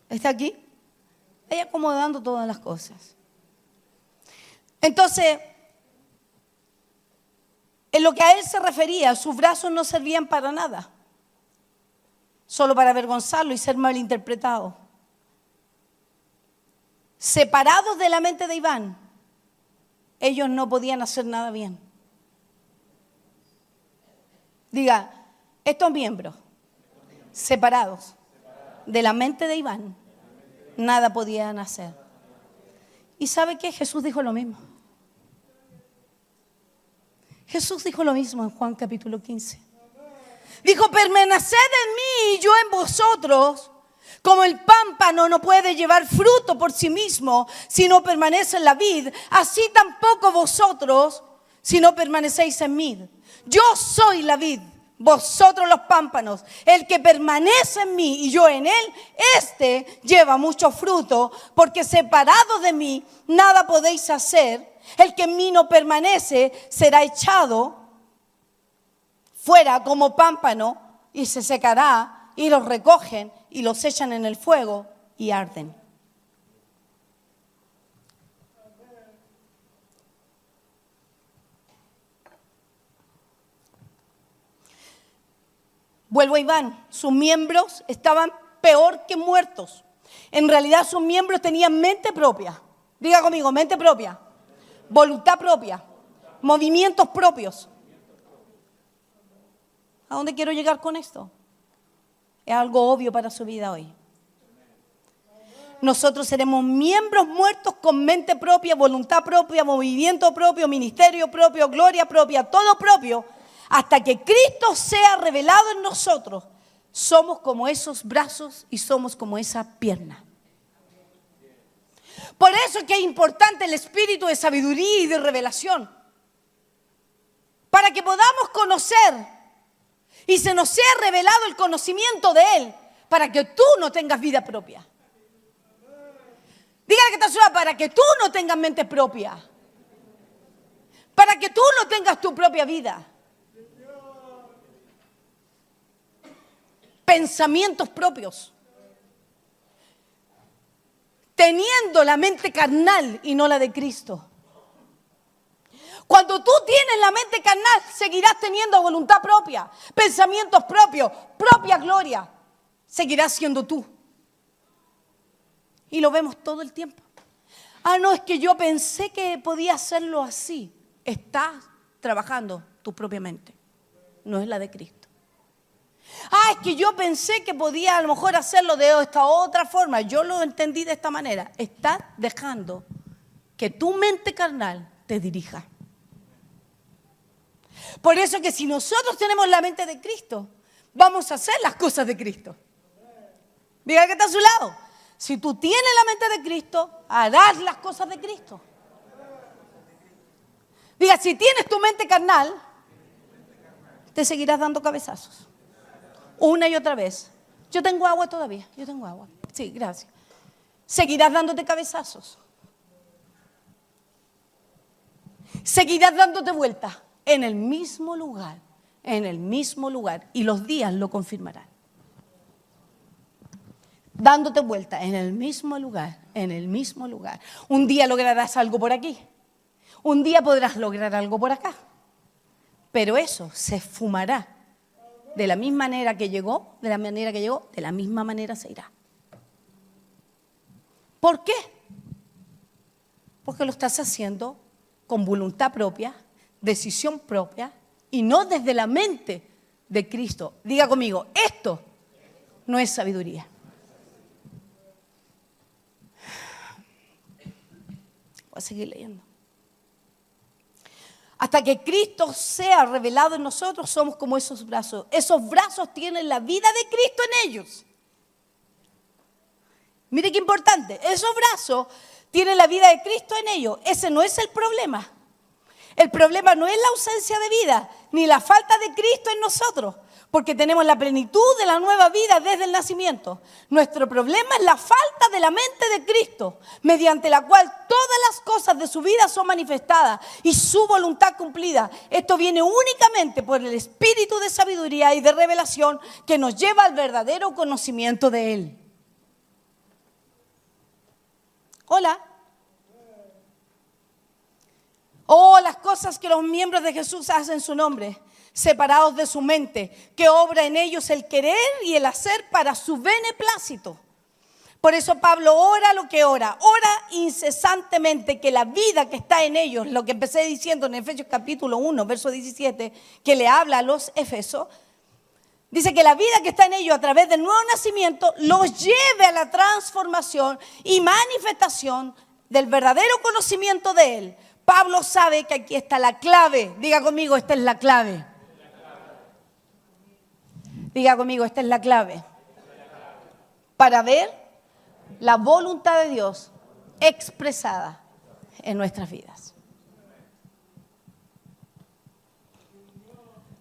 ¿Está aquí? Ahí acomodando todas las cosas. Entonces, en lo que a él se refería, sus brazos no servían para nada, solo para avergonzarlo y ser malinterpretado. Separados de la mente de Iván, ellos no podían hacer nada bien. Diga, estos miembros separados de la mente de Iván, nada podían hacer. ¿Y sabe qué? Jesús dijo lo mismo. Jesús dijo lo mismo en Juan capítulo 15. Dijo, permaneced en mí y yo en vosotros. Como el pámpano no puede llevar fruto por sí mismo si no permanece en la vid, así tampoco vosotros si no permanecéis en mí. Yo soy la vid, vosotros los pámpanos. El que permanece en mí y yo en él, este lleva mucho fruto, porque separados de mí nada podéis hacer. El que en mí no permanece será echado fuera como pámpano y se secará, y los recogen y los echan en el fuego y arden. Vuelvo a Iván, sus miembros estaban peor que muertos. En realidad sus miembros tenían mente propia. Diga conmigo, mente propia, voluntad propia, movimientos propios. ¿A dónde quiero llegar con esto? Es algo obvio para su vida hoy. Nosotros seremos miembros muertos con mente propia, voluntad propia, movimiento propio, ministerio propio, gloria propia, todo propio, hasta que Cristo sea revelado en nosotros. Somos como esos brazos y somos como esa pierna. Por eso es que es importante el espíritu de sabiduría y de revelación, para que podamos conocer y se nos sea revelado el conocimiento de Él, para que tú no tengas vida propia. Dígale que está sola, para que tú no tengas mente propia, para que tú no tengas tu propia vida. Pensamientos propios. Teniendo la mente carnal y no la de Cristo. Cuando tú tienes la mente carnal, seguirás teniendo voluntad propia, pensamientos propios, propia gloria. Seguirás siendo tú. Y lo vemos todo el tiempo. Ah, no, es que yo pensé que podía hacerlo así. Estás trabajando tu propia mente, no es la de Cristo. Ah, es que yo pensé que podía a lo mejor hacerlo de esta otra forma. Yo lo entendí de esta manera. Estás dejando que tu mente carnal te dirija. Por eso que si nosotros tenemos la mente de Cristo, vamos a hacer las cosas de Cristo. Diga que está a su lado. Si tú tienes la mente de Cristo, harás las cosas de Cristo. Diga, si tienes tu mente carnal, te seguirás dando cabezazos. Una y otra vez. Yo tengo agua todavía, yo tengo agua. Sí, gracias. Seguirás dándote cabezazos. Seguirás dándote vueltas en el mismo lugar, y los días lo confirmarán. Dándote vueltas en el mismo lugar. Un día lograrás algo por aquí, un día podrás lograr algo por acá, pero eso se esfumará. De la misma manera que llegó, de la misma manera se irá. ¿Por qué? Porque lo estás haciendo con voluntad propia, decisión propia y no desde la mente de Cristo. Diga conmigo, esto no es sabiduría. Voy a seguir leyendo. Hasta que Cristo sea revelado en nosotros, somos como esos brazos. Esos brazos tienen la vida de Cristo en ellos. Mire qué importante. Esos brazos tienen la vida de Cristo en ellos. Ese no es el problema. El problema no es la ausencia de vida, ni la falta de Cristo en nosotros, porque tenemos la plenitud de la nueva vida desde el nacimiento. Nuestro problema es la falta de la mente de Cristo, mediante la cual todas las cosas de su vida son manifestadas y su voluntad cumplida. Esto viene únicamente por el espíritu de sabiduría y de revelación que nos lleva al verdadero conocimiento de Él. Hola. Oh, las cosas que los miembros de Jesús hacen en su nombre, separados de su mente, que obra en ellos el querer y el hacer para su beneplácito. Por eso Pablo ora lo que ora incesantemente que la vida que está en ellos, lo que empecé diciendo en Efesios capítulo 1, verso 17, que le habla a los Efesos, dice que la vida que está en ellos a través del nuevo nacimiento los lleve a la transformación y manifestación del verdadero conocimiento de Él. Pablo sabe que aquí está la clave. Diga conmigo, esta es la clave. Diga conmigo, esta es la clave. Para ver la voluntad de Dios expresada en nuestras vidas.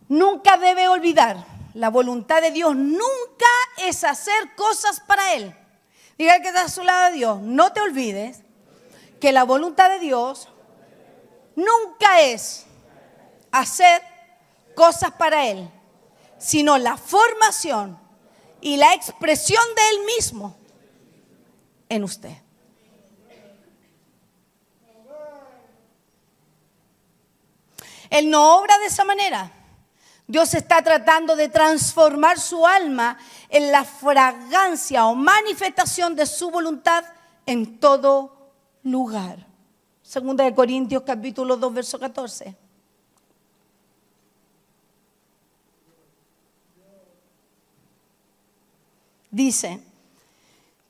Nunca debe olvidar, la voluntad de Dios nunca es hacer cosas para Él. Diga que está a su lado de Dios, no te olvides que la voluntad de Dios nunca es hacer cosas para Él, sino la formación y la expresión de Él mismo en usted. Él no obra de esa manera. Dios está tratando de transformar su alma en la fragancia o manifestación de su voluntad en todo lugar. Segunda de Corintios capítulo 2, verso 14. Dice,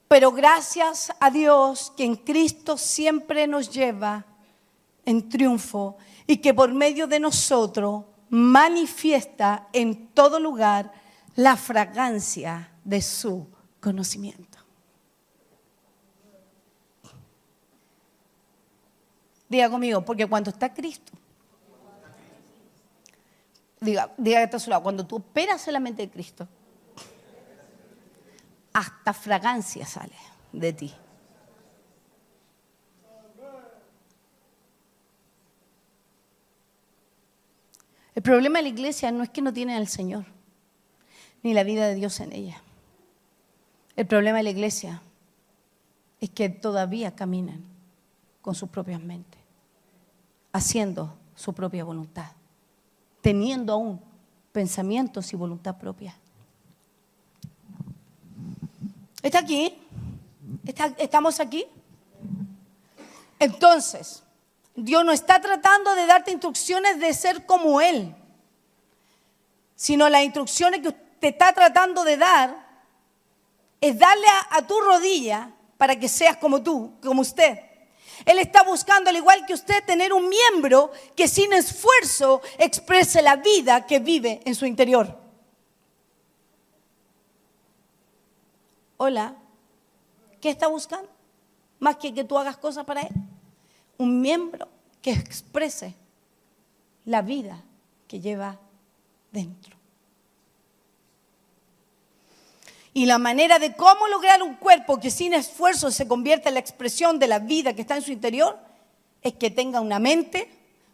pero gracias a Dios que en Cristo siempre nos lleva en triunfo y que por medio de nosotros manifiesta en todo lugar la fragancia de su conocimiento. Diga conmigo, porque cuando está Cristo, diga que está a su lado, cuando tú operas en la mente de Cristo, hasta fragancia sale de ti. El problema de la iglesia no es que no tienen al Señor, ni la vida de Dios en ella. El problema de la iglesia es que todavía caminan con sus propias mentes, haciendo su propia voluntad, teniendo aún pensamientos y voluntad propia. ¿Está aquí? ¿Estamos aquí? Entonces, Dios no está tratando de darte instrucciones de ser como Él, sino las instrucciones que te está tratando de dar es darle a tu rodilla para que seas como tú, como usted. Él está buscando, al igual que usted, tener un miembro que sin esfuerzo exprese la vida que vive en su interior. Hola, ¿qué está buscando? Más que tú hagas cosas para Él. Un miembro que exprese la vida que lleva dentro. Y la manera de cómo lograr un cuerpo que sin esfuerzo se convierta en la expresión de la vida que está en su interior es que tenga una mente,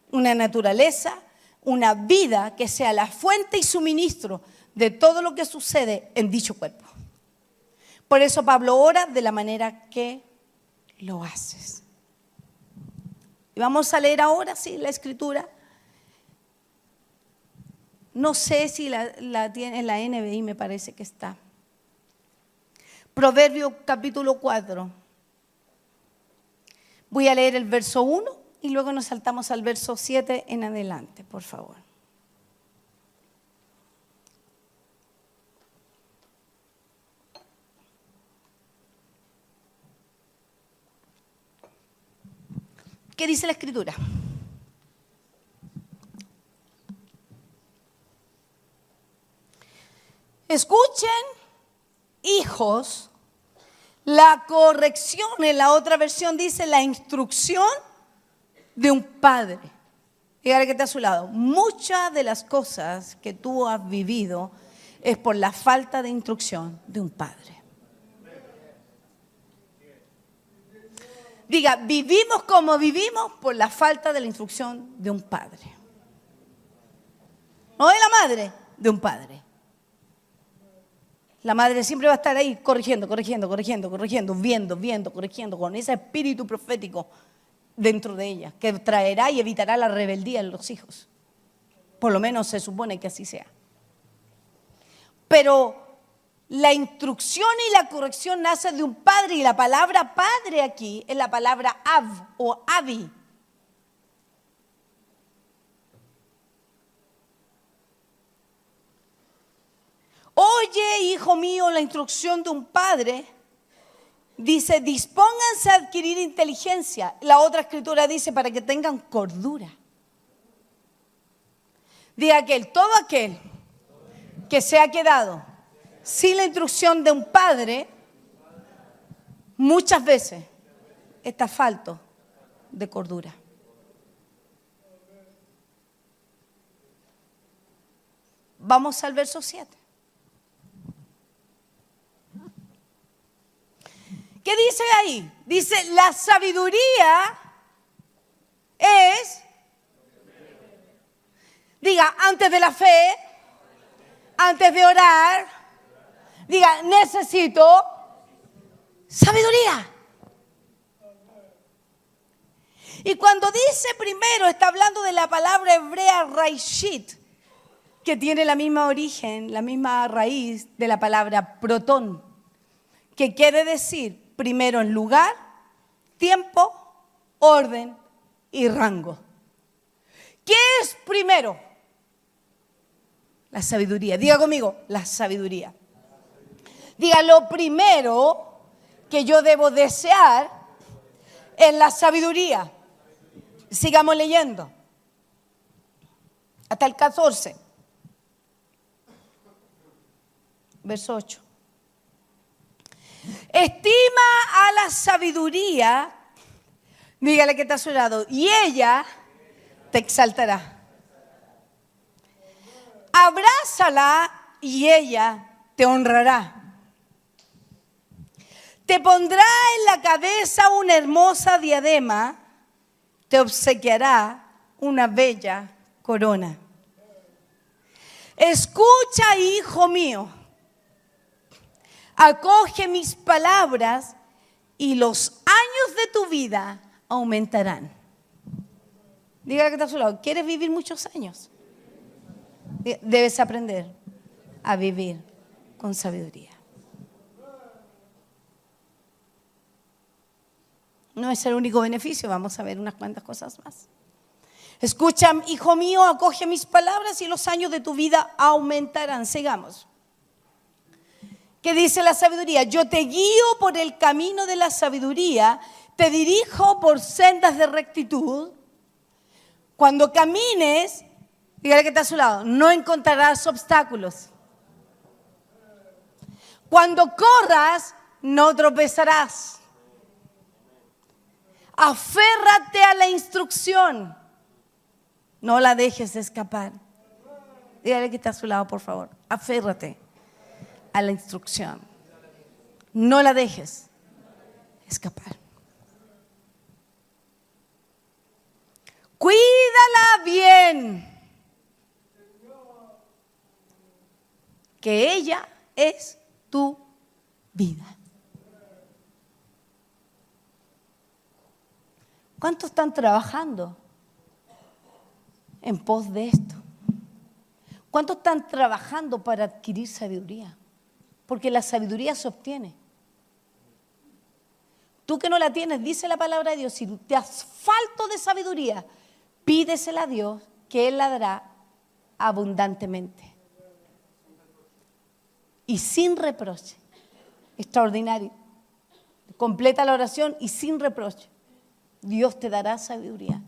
una naturaleza, una vida que sea la fuente y suministro de todo lo que sucede en dicho cuerpo. Por eso Pablo ora de la manera que lo haces. Y vamos a leer ahora, sí, la escritura. No sé si la tiene en la NBI, me parece que está. Proverbios capítulo 4. Voy a leer el verso 1 y luego nos saltamos al verso 7 en adelante, por favor. ¿Qué dice la escritura? Escuchen, hijos, la corrección, en la otra versión dice la instrucción de un padre. Dígale que está a su lado. Muchas de las cosas que tú has vivido es por la falta de instrucción de un padre. Diga, vivimos como vivimos por la falta de la instrucción de un padre. No de la madre, de un padre. La madre siempre va a estar ahí corrigiendo, viendo, corrigiendo, con ese espíritu profético dentro de ella, que traerá y evitará la rebeldía en los hijos. Por lo menos se supone que así sea. Pero la instrucción y la corrección nace de un padre, y la palabra padre aquí es la palabra av o avi. Oye, hijo mío, la instrucción de un padre. Dice, dispónganse a adquirir inteligencia. La otra escritura dice, para que tengan cordura. Diga todo aquel que se ha quedado sin la instrucción de un padre, muchas veces está falto de cordura. Vamos al verso 7. ¿Qué dice ahí? Dice, la sabiduría es, diga, antes de la fe, antes de orar, diga, necesito sabiduría. Y cuando dice primero, está hablando de la palabra hebrea raishit, que tiene la misma origen, la misma raíz de la palabra protón, que quiere decir primero en lugar, tiempo, orden y rango. ¿Qué es primero? La sabiduría. Diga conmigo, la sabiduría. Diga, lo primero que yo debo desear es la sabiduría. Sigamos leyendo. Hasta el 14. Verso 8. Estima a la sabiduría, dígale que está a su lado, y ella te exaltará. Abrázala y ella te honrará. Te pondrá en la cabeza una hermosa diadema, te obsequiará una bella corona. Escucha, hijo mío. Acoge mis palabras y los años de tu vida aumentarán. Diga que está a su lado, ¿quieres vivir muchos años? Debes aprender a vivir con sabiduría. No es el único beneficio, vamos a ver unas cuantas cosas más. Escucha, hijo mío, acoge mis palabras y los años de tu vida aumentarán. Sigamos. ¿Qué dice la sabiduría? Yo te guío por el camino de la sabiduría, te dirijo por sendas de rectitud. Cuando camines, dígale que está a su lado, no encontrarás obstáculos. Cuando corras, no tropezarás. Aférrate a la instrucción. No la dejes escapar. Dígale que está a su lado, por favor. Aférrate a la instrucción. No la dejes escapar. Cuídala bien. Que ella es tu vida. ¿Cuántos están trabajando en pos de esto? ¿Cuántos están trabajando para adquirir sabiduría? Porque la sabiduría se obtiene. Tú que no la tienes, dice la palabra de Dios, si te has falto de sabiduría, pídesela a Dios, que Él la dará abundantemente. Y sin reproche. Extraordinario. Completa la oración y sin reproche. Dios te dará sabiduría.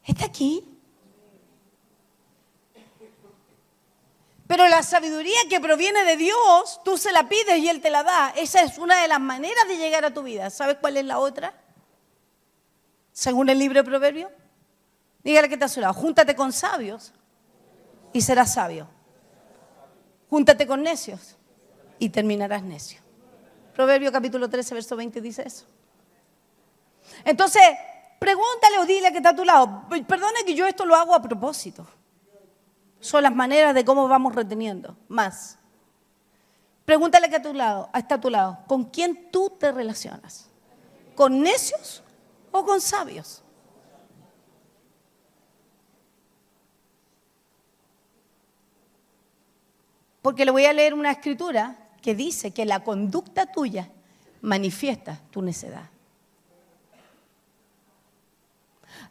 ¿Está aquí? Pero la sabiduría que proviene de Dios, tú se la pides y Él te la da. Esa es una de las maneras de llegar a tu vida. ¿Sabes cuál es la otra? Según el libro de Proverbios. Dígale que está a su lado. Júntate con sabios y serás sabio. Júntate con necios y terminarás necio. Proverbio capítulo 13, verso 20 dice eso. Entonces, pregúntale o dile que está a tu lado. Perdone que yo esto lo hago a propósito. Son las maneras de cómo vamos reteniendo más. Pregúntale que está a tu lado. ¿Con quién tú te relacionas? ¿Con necios o con sabios? Porque le voy a leer una escritura que dice que la conducta tuya manifiesta tu necedad.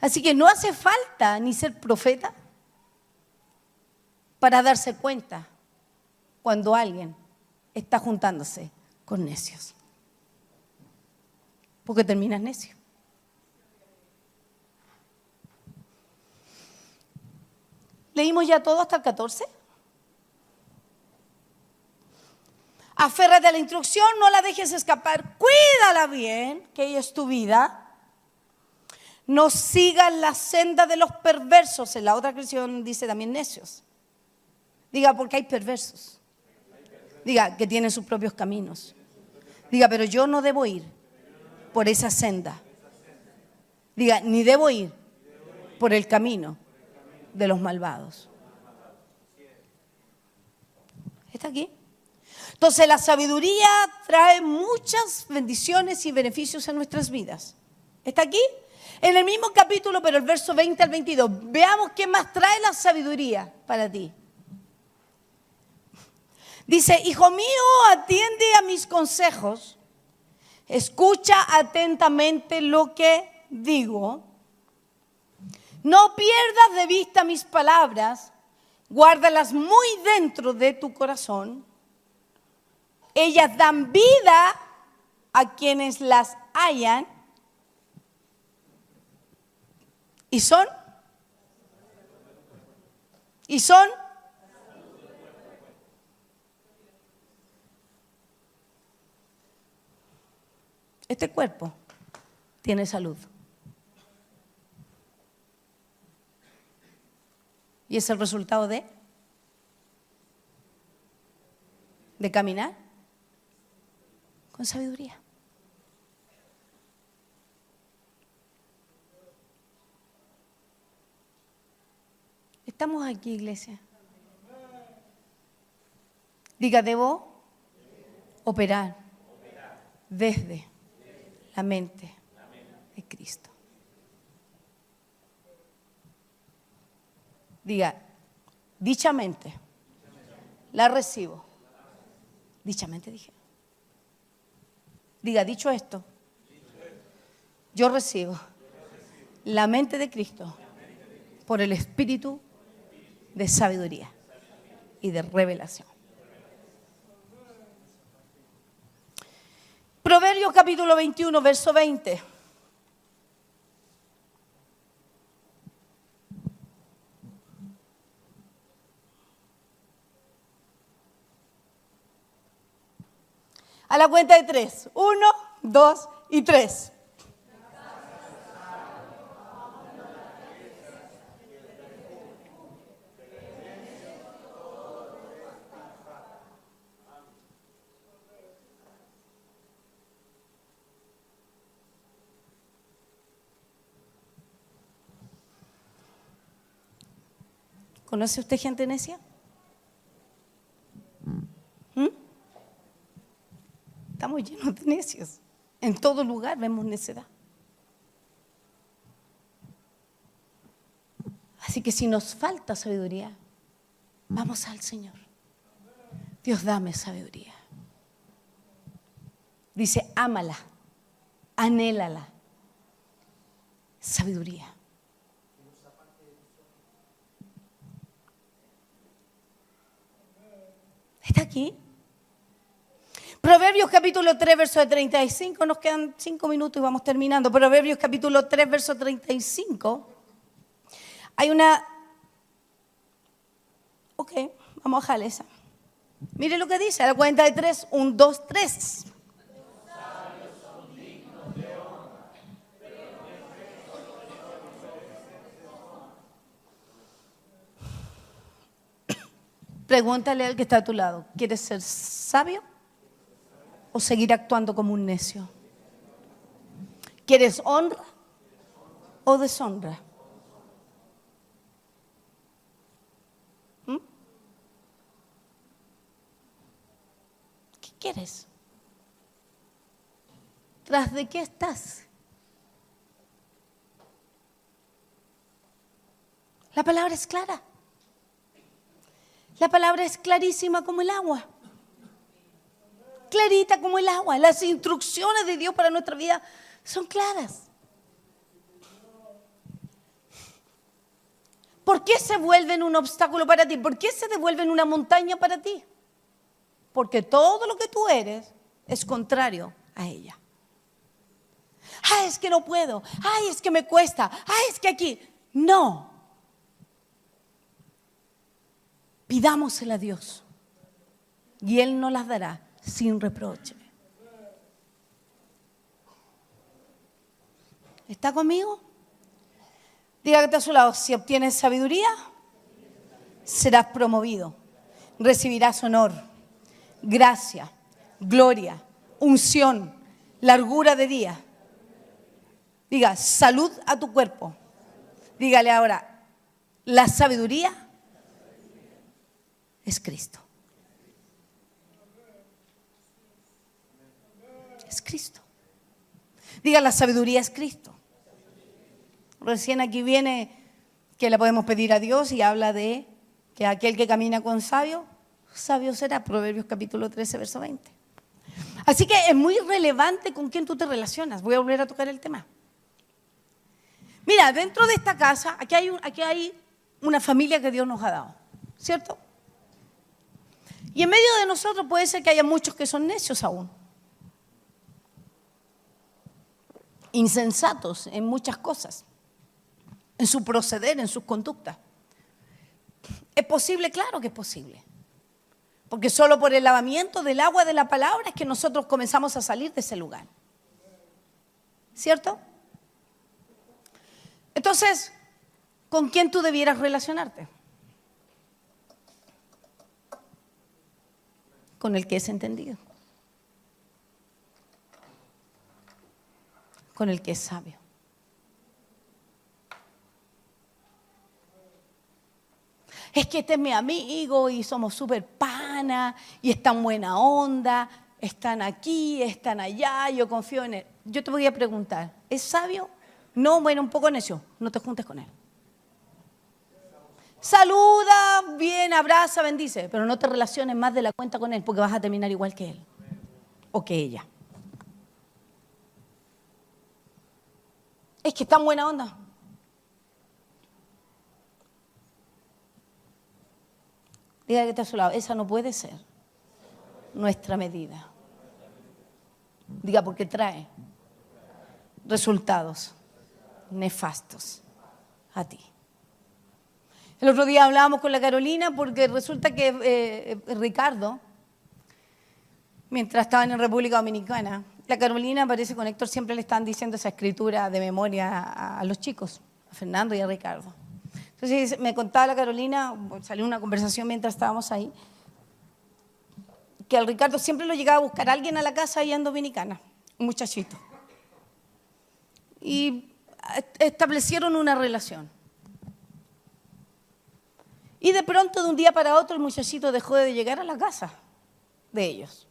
Así que no hace falta ni ser profeta para darse cuenta cuando alguien está juntándose con necios. Porque terminas necio. ¿Leímos ya todo hasta el 14? Aférrate a la instrucción, no la dejes escapar, cuídala bien, que ella es tu vida. No sigas la senda de los perversos. En la otra versión dice también necios. Diga, porque hay perversos. Diga, que tienen sus propios caminos. Diga, pero yo no debo ir por esa senda. Diga, ni debo ir por el camino de los malvados. ¿Está aquí? Entonces la sabiduría trae muchas bendiciones y beneficios en nuestras vidas. ¿Está aquí? En el mismo capítulo, pero el verso 20 al 22. Veamos qué más trae la sabiduría para ti. Dice, hijo mío, atiende a mis consejos, escucha atentamente lo que digo, no pierdas de vista mis palabras, guárdalas muy dentro de tu corazón. Ellas dan vida a quienes las hallan y son este cuerpo tiene salud. Y es el resultado de caminar con sabiduría. Estamos aquí, iglesia. Diga, debo operar desde la mente de Cristo. Diga, dichamente la recibo. Dichamente dije. Diga, dicho esto, yo recibo la mente de Cristo por el espíritu de sabiduría y de revelación. Proverbios capítulo 21, verso 20. A la cuenta de 3. 1, 2 y 3. ¿Conoce usted gente necia? Estamos llenos de necios. En todo lugar vemos necedad. Así que si nos falta sabiduría, vamos al Señor. Dios, dame sabiduría. Dice, ámala, anhélala. Sabiduría. ¿Está aquí? Proverbios capítulo 3, verso 35. Nos quedan 5 minutos y vamos terminando. Proverbios capítulo 3, verso 35. Hay una... Ok, vamos a bajar esa. Mire lo que dice, a la cuenta de 3, 1, 2, 3. Pregúntale al que está a tu lado, ¿quieres ser sabio o seguir actuando como un necio? ¿Quieres honra o deshonra? ¿Qué quieres? ¿Tras de qué estás? La palabra es clara. La palabra es clarísima como el agua. Clarita como el agua. Las instrucciones de Dios para nuestra vida son claras. ¿Por qué se vuelven un obstáculo para ti? ¿Por qué se devuelven una montaña para ti? Porque todo lo que tú eres es contrario a ella. Ay, es que no puedo. Ay, es que me cuesta. Ay, es que aquí. No. Pidámosela a Dios y Él nos las dará sin reproche. ¿Está conmigo? Diga que está a su lado, si obtienes sabiduría, serás promovido, recibirás honor, gracia, gloria, unción, largura de día. Diga, salud a tu cuerpo. Dígale ahora, la sabiduría es Cristo. Es Cristo. Diga, la sabiduría es Cristo. Recién aquí viene que la podemos pedir a Dios y habla de que aquel que camina con sabio, sabio será. Proverbios capítulo 13, verso 20. Así que es muy relevante con quién tú te relacionas. Voy a volver a tocar el tema. Mira, dentro de esta casa, aquí hay una familia que Dios nos ha dado, ¿cierto? Y en medio de nosotros puede ser que haya muchos que son necios aún. Insensatos en muchas cosas. En su proceder, en sus conductas. ¿Es posible? Claro que es posible. Porque solo por el lavamiento del agua de la palabra es que nosotros comenzamos a salir de ese lugar. ¿Cierto? Entonces, ¿con quién tú debieras relacionarte? Con el que es entendido, con el que es sabio. Es que este es mi amigo y somos súper pana y es tan buena onda, están aquí, están allá, yo confío en él. Yo te voy a preguntar, ¿es sabio? No, bueno, un poco necio, no te juntes con él. Saluda, bien, abraza, bendice, pero no te relaciones más de la cuenta con él porque vas a terminar igual que él o que ella. Es que es tan buena onda. Diga que está a su lado, esa no puede ser nuestra medida. Diga, porque trae resultados nefastos a ti. El otro día hablábamos con la Carolina porque resulta que Ricardo, mientras estaban en República Dominicana, la Carolina parece con Héctor siempre le están diciendo esa escritura de memoria a los chicos, a Fernando y a Ricardo. Entonces me contaba la Carolina, salió una conversación mientras estábamos ahí, que al Ricardo siempre lo llegaba a buscar alguien a la casa allá en Dominicana, un muchachito. Y establecieron una relación. Y de pronto, de un día para otro, el muchachito dejó de llegar a la casa de ellos.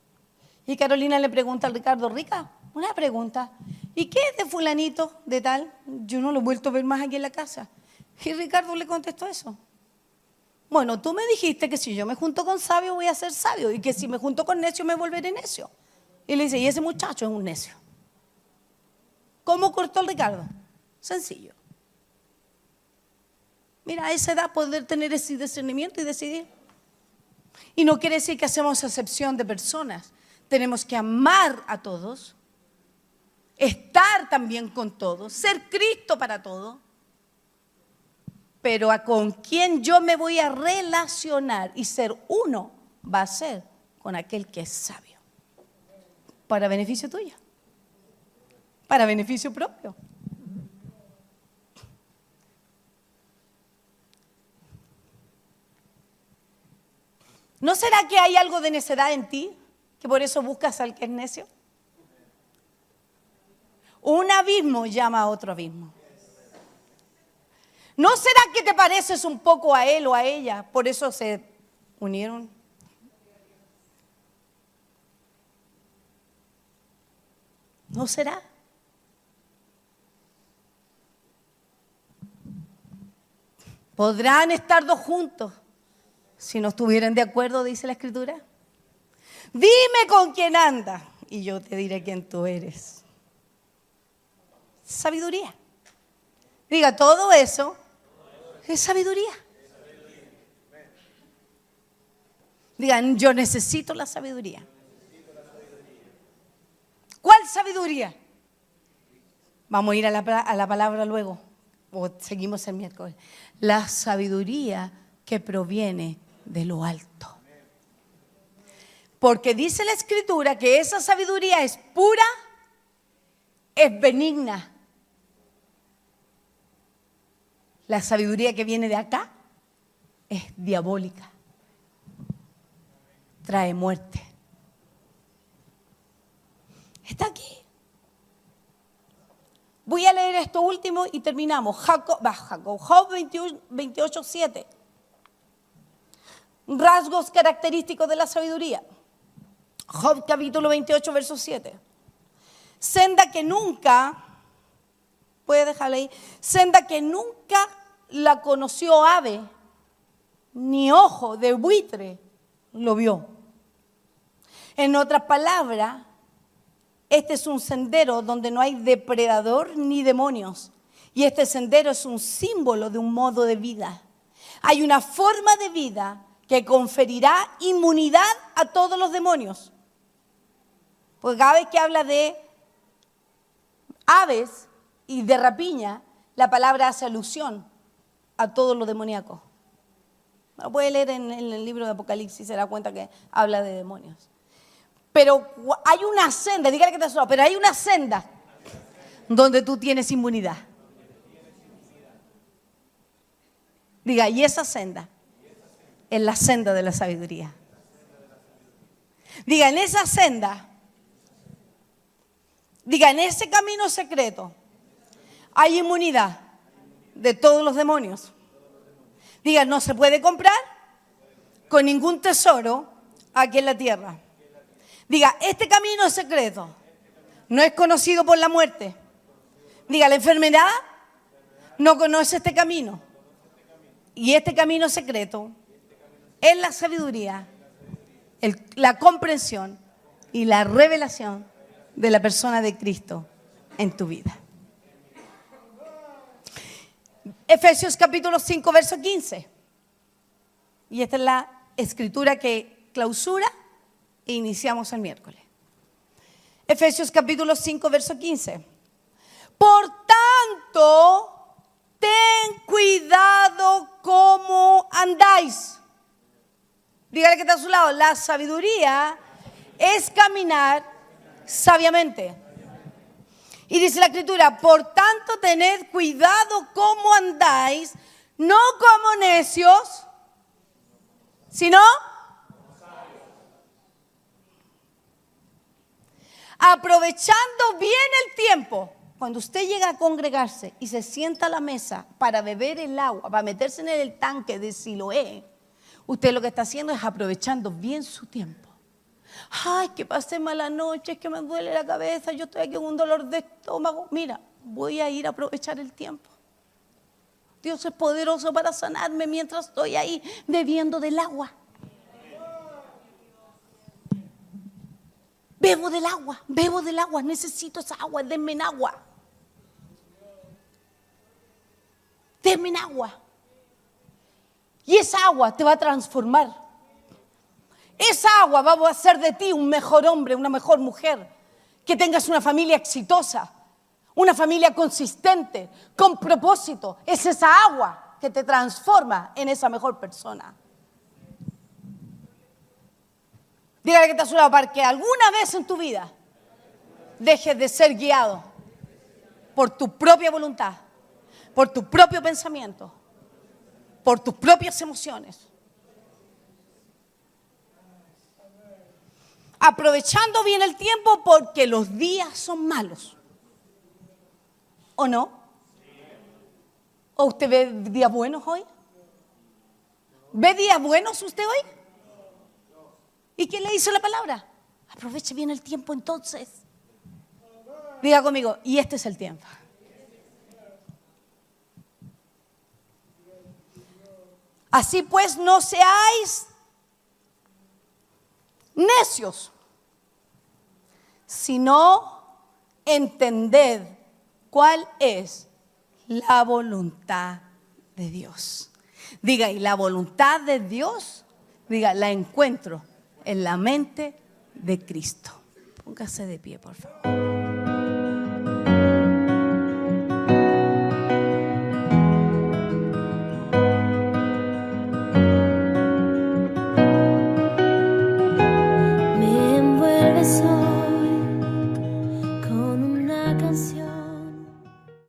Y Carolina le pregunta al Ricardo, Rica, una pregunta, ¿y qué es de fulanito de tal? Yo no lo he vuelto a ver más aquí en la casa. Y Ricardo le contestó eso. Bueno, tú me dijiste que si yo me junto con sabio voy a ser sabio y que si me junto con necio me volveré necio. Y le dice, y ese muchacho es un necio. ¿Cómo cortó el Ricardo? Sencillo. Mira, a esa edad poder tener ese discernimiento y decidir. Y no quiere decir que hacemos excepción de personas. Tenemos que amar a todos, estar también con todos, ser Cristo para todos. Pero a con quien yo me voy a relacionar y ser uno va a ser con aquel que es sabio. Para beneficio tuyo. Para beneficio propio. ¿No será que hay algo de necedad en ti? Que por eso buscas al que es necio. Un abismo llama a otro abismo. ¿No será que te pareces un poco a él o a ella? Por eso se unieron. ¿No será? ¿Podrán estar dos juntos si no estuvieran de acuerdo, dice la Escritura? Dime con quién andas y yo te diré quién tú eres. Sabiduría. Diga, todo eso es sabiduría. Digan, yo necesito la sabiduría. ¿Cuál sabiduría? Vamos a ir a la palabra luego, o seguimos el miércoles. La sabiduría que proviene de lo alto. Porque dice la Escritura que esa sabiduría es pura, es benigna. La sabiduría que viene de acá es diabólica. Trae muerte. Está aquí. Voy a leer esto último y terminamos. Job 28:7. Rasgos característicos de la sabiduría. Job capítulo 28, verso 7. Senda que nunca, puede dejarla ahí, senda que nunca la conoció ave, ni ojo de buitre lo vio. En otras palabras, este es un sendero donde no hay depredador ni demonios. Y este sendero es un símbolo de un modo de vida. Hay una forma de vida que conferirá inmunidad a todos los demonios. Porque cada vez que habla de aves y de rapiña, la palabra hace alusión a todo lo demoníaco. Lo puede leer en el libro de Apocalipsis y se da cuenta que habla de demonios. Pero hay una senda, dígale que te suena, pero hay una senda donde tú tienes inmunidad. Diga, y esa senda es la senda de la sabiduría. Diga, en esa senda, diga, en ese camino secreto hay inmunidad de todos los demonios. Diga, no se puede comprar con ningún tesoro aquí en la tierra. Diga, este camino secreto no es conocido por la muerte. Diga, la enfermedad no conoce este camino. Y este camino secreto es la sabiduría, la comprensión y la revelación de la persona de Cristo en tu vida. Efesios capítulo 5, verso 15. Y esta es la escritura que clausura e iniciamos el miércoles. Efesios capítulo 5, verso 15. Por tanto, ten cuidado cómo andáis. Dígale que está a su lado. La sabiduría es caminar sabiamente. Y dice la Escritura, por tanto, tened cuidado cómo andáis, no como necios, sino aprovechando bien el tiempo. Cuando usted llega a congregarse y se sienta a la mesa para beber el agua, para meterse en el tanque de Siloé, usted lo que está haciendo es aprovechando bien su tiempo. Ay, que pasé mala noche, es que me duele la cabeza, yo estoy aquí con un dolor de estómago. Mira, voy a ir a aprovechar el tiempo. Dios es poderoso para sanarme mientras estoy ahí bebiendo del agua. Bebo del agua, necesito esa agua, denme en agua. Denme en agua. Y esa agua te va a transformar. Esa agua va a hacer de ti un mejor hombre, una mejor mujer. Que tengas una familia exitosa, una familia consistente, con propósito. Es esa agua que te transforma en esa mejor persona. Dígale que está a su lado, para que alguna vez en tu vida dejes de ser guiado por tu propia voluntad, por tu propio pensamiento, por tus propias emociones. Aprovechando bien el tiempo porque los días son malos. ¿O no? ¿O usted ve días buenos hoy? ¿Ve días buenos usted hoy? ¿Y qué le dice la palabra? Aproveche bien el tiempo entonces. Diga conmigo, y este es el tiempo. Así pues, no seáis necios, sino entended cuál es la voluntad de Dios. Diga, y la voluntad de Dios, diga, la encuentro en la mente de Cristo. Póngase de pie, por favor.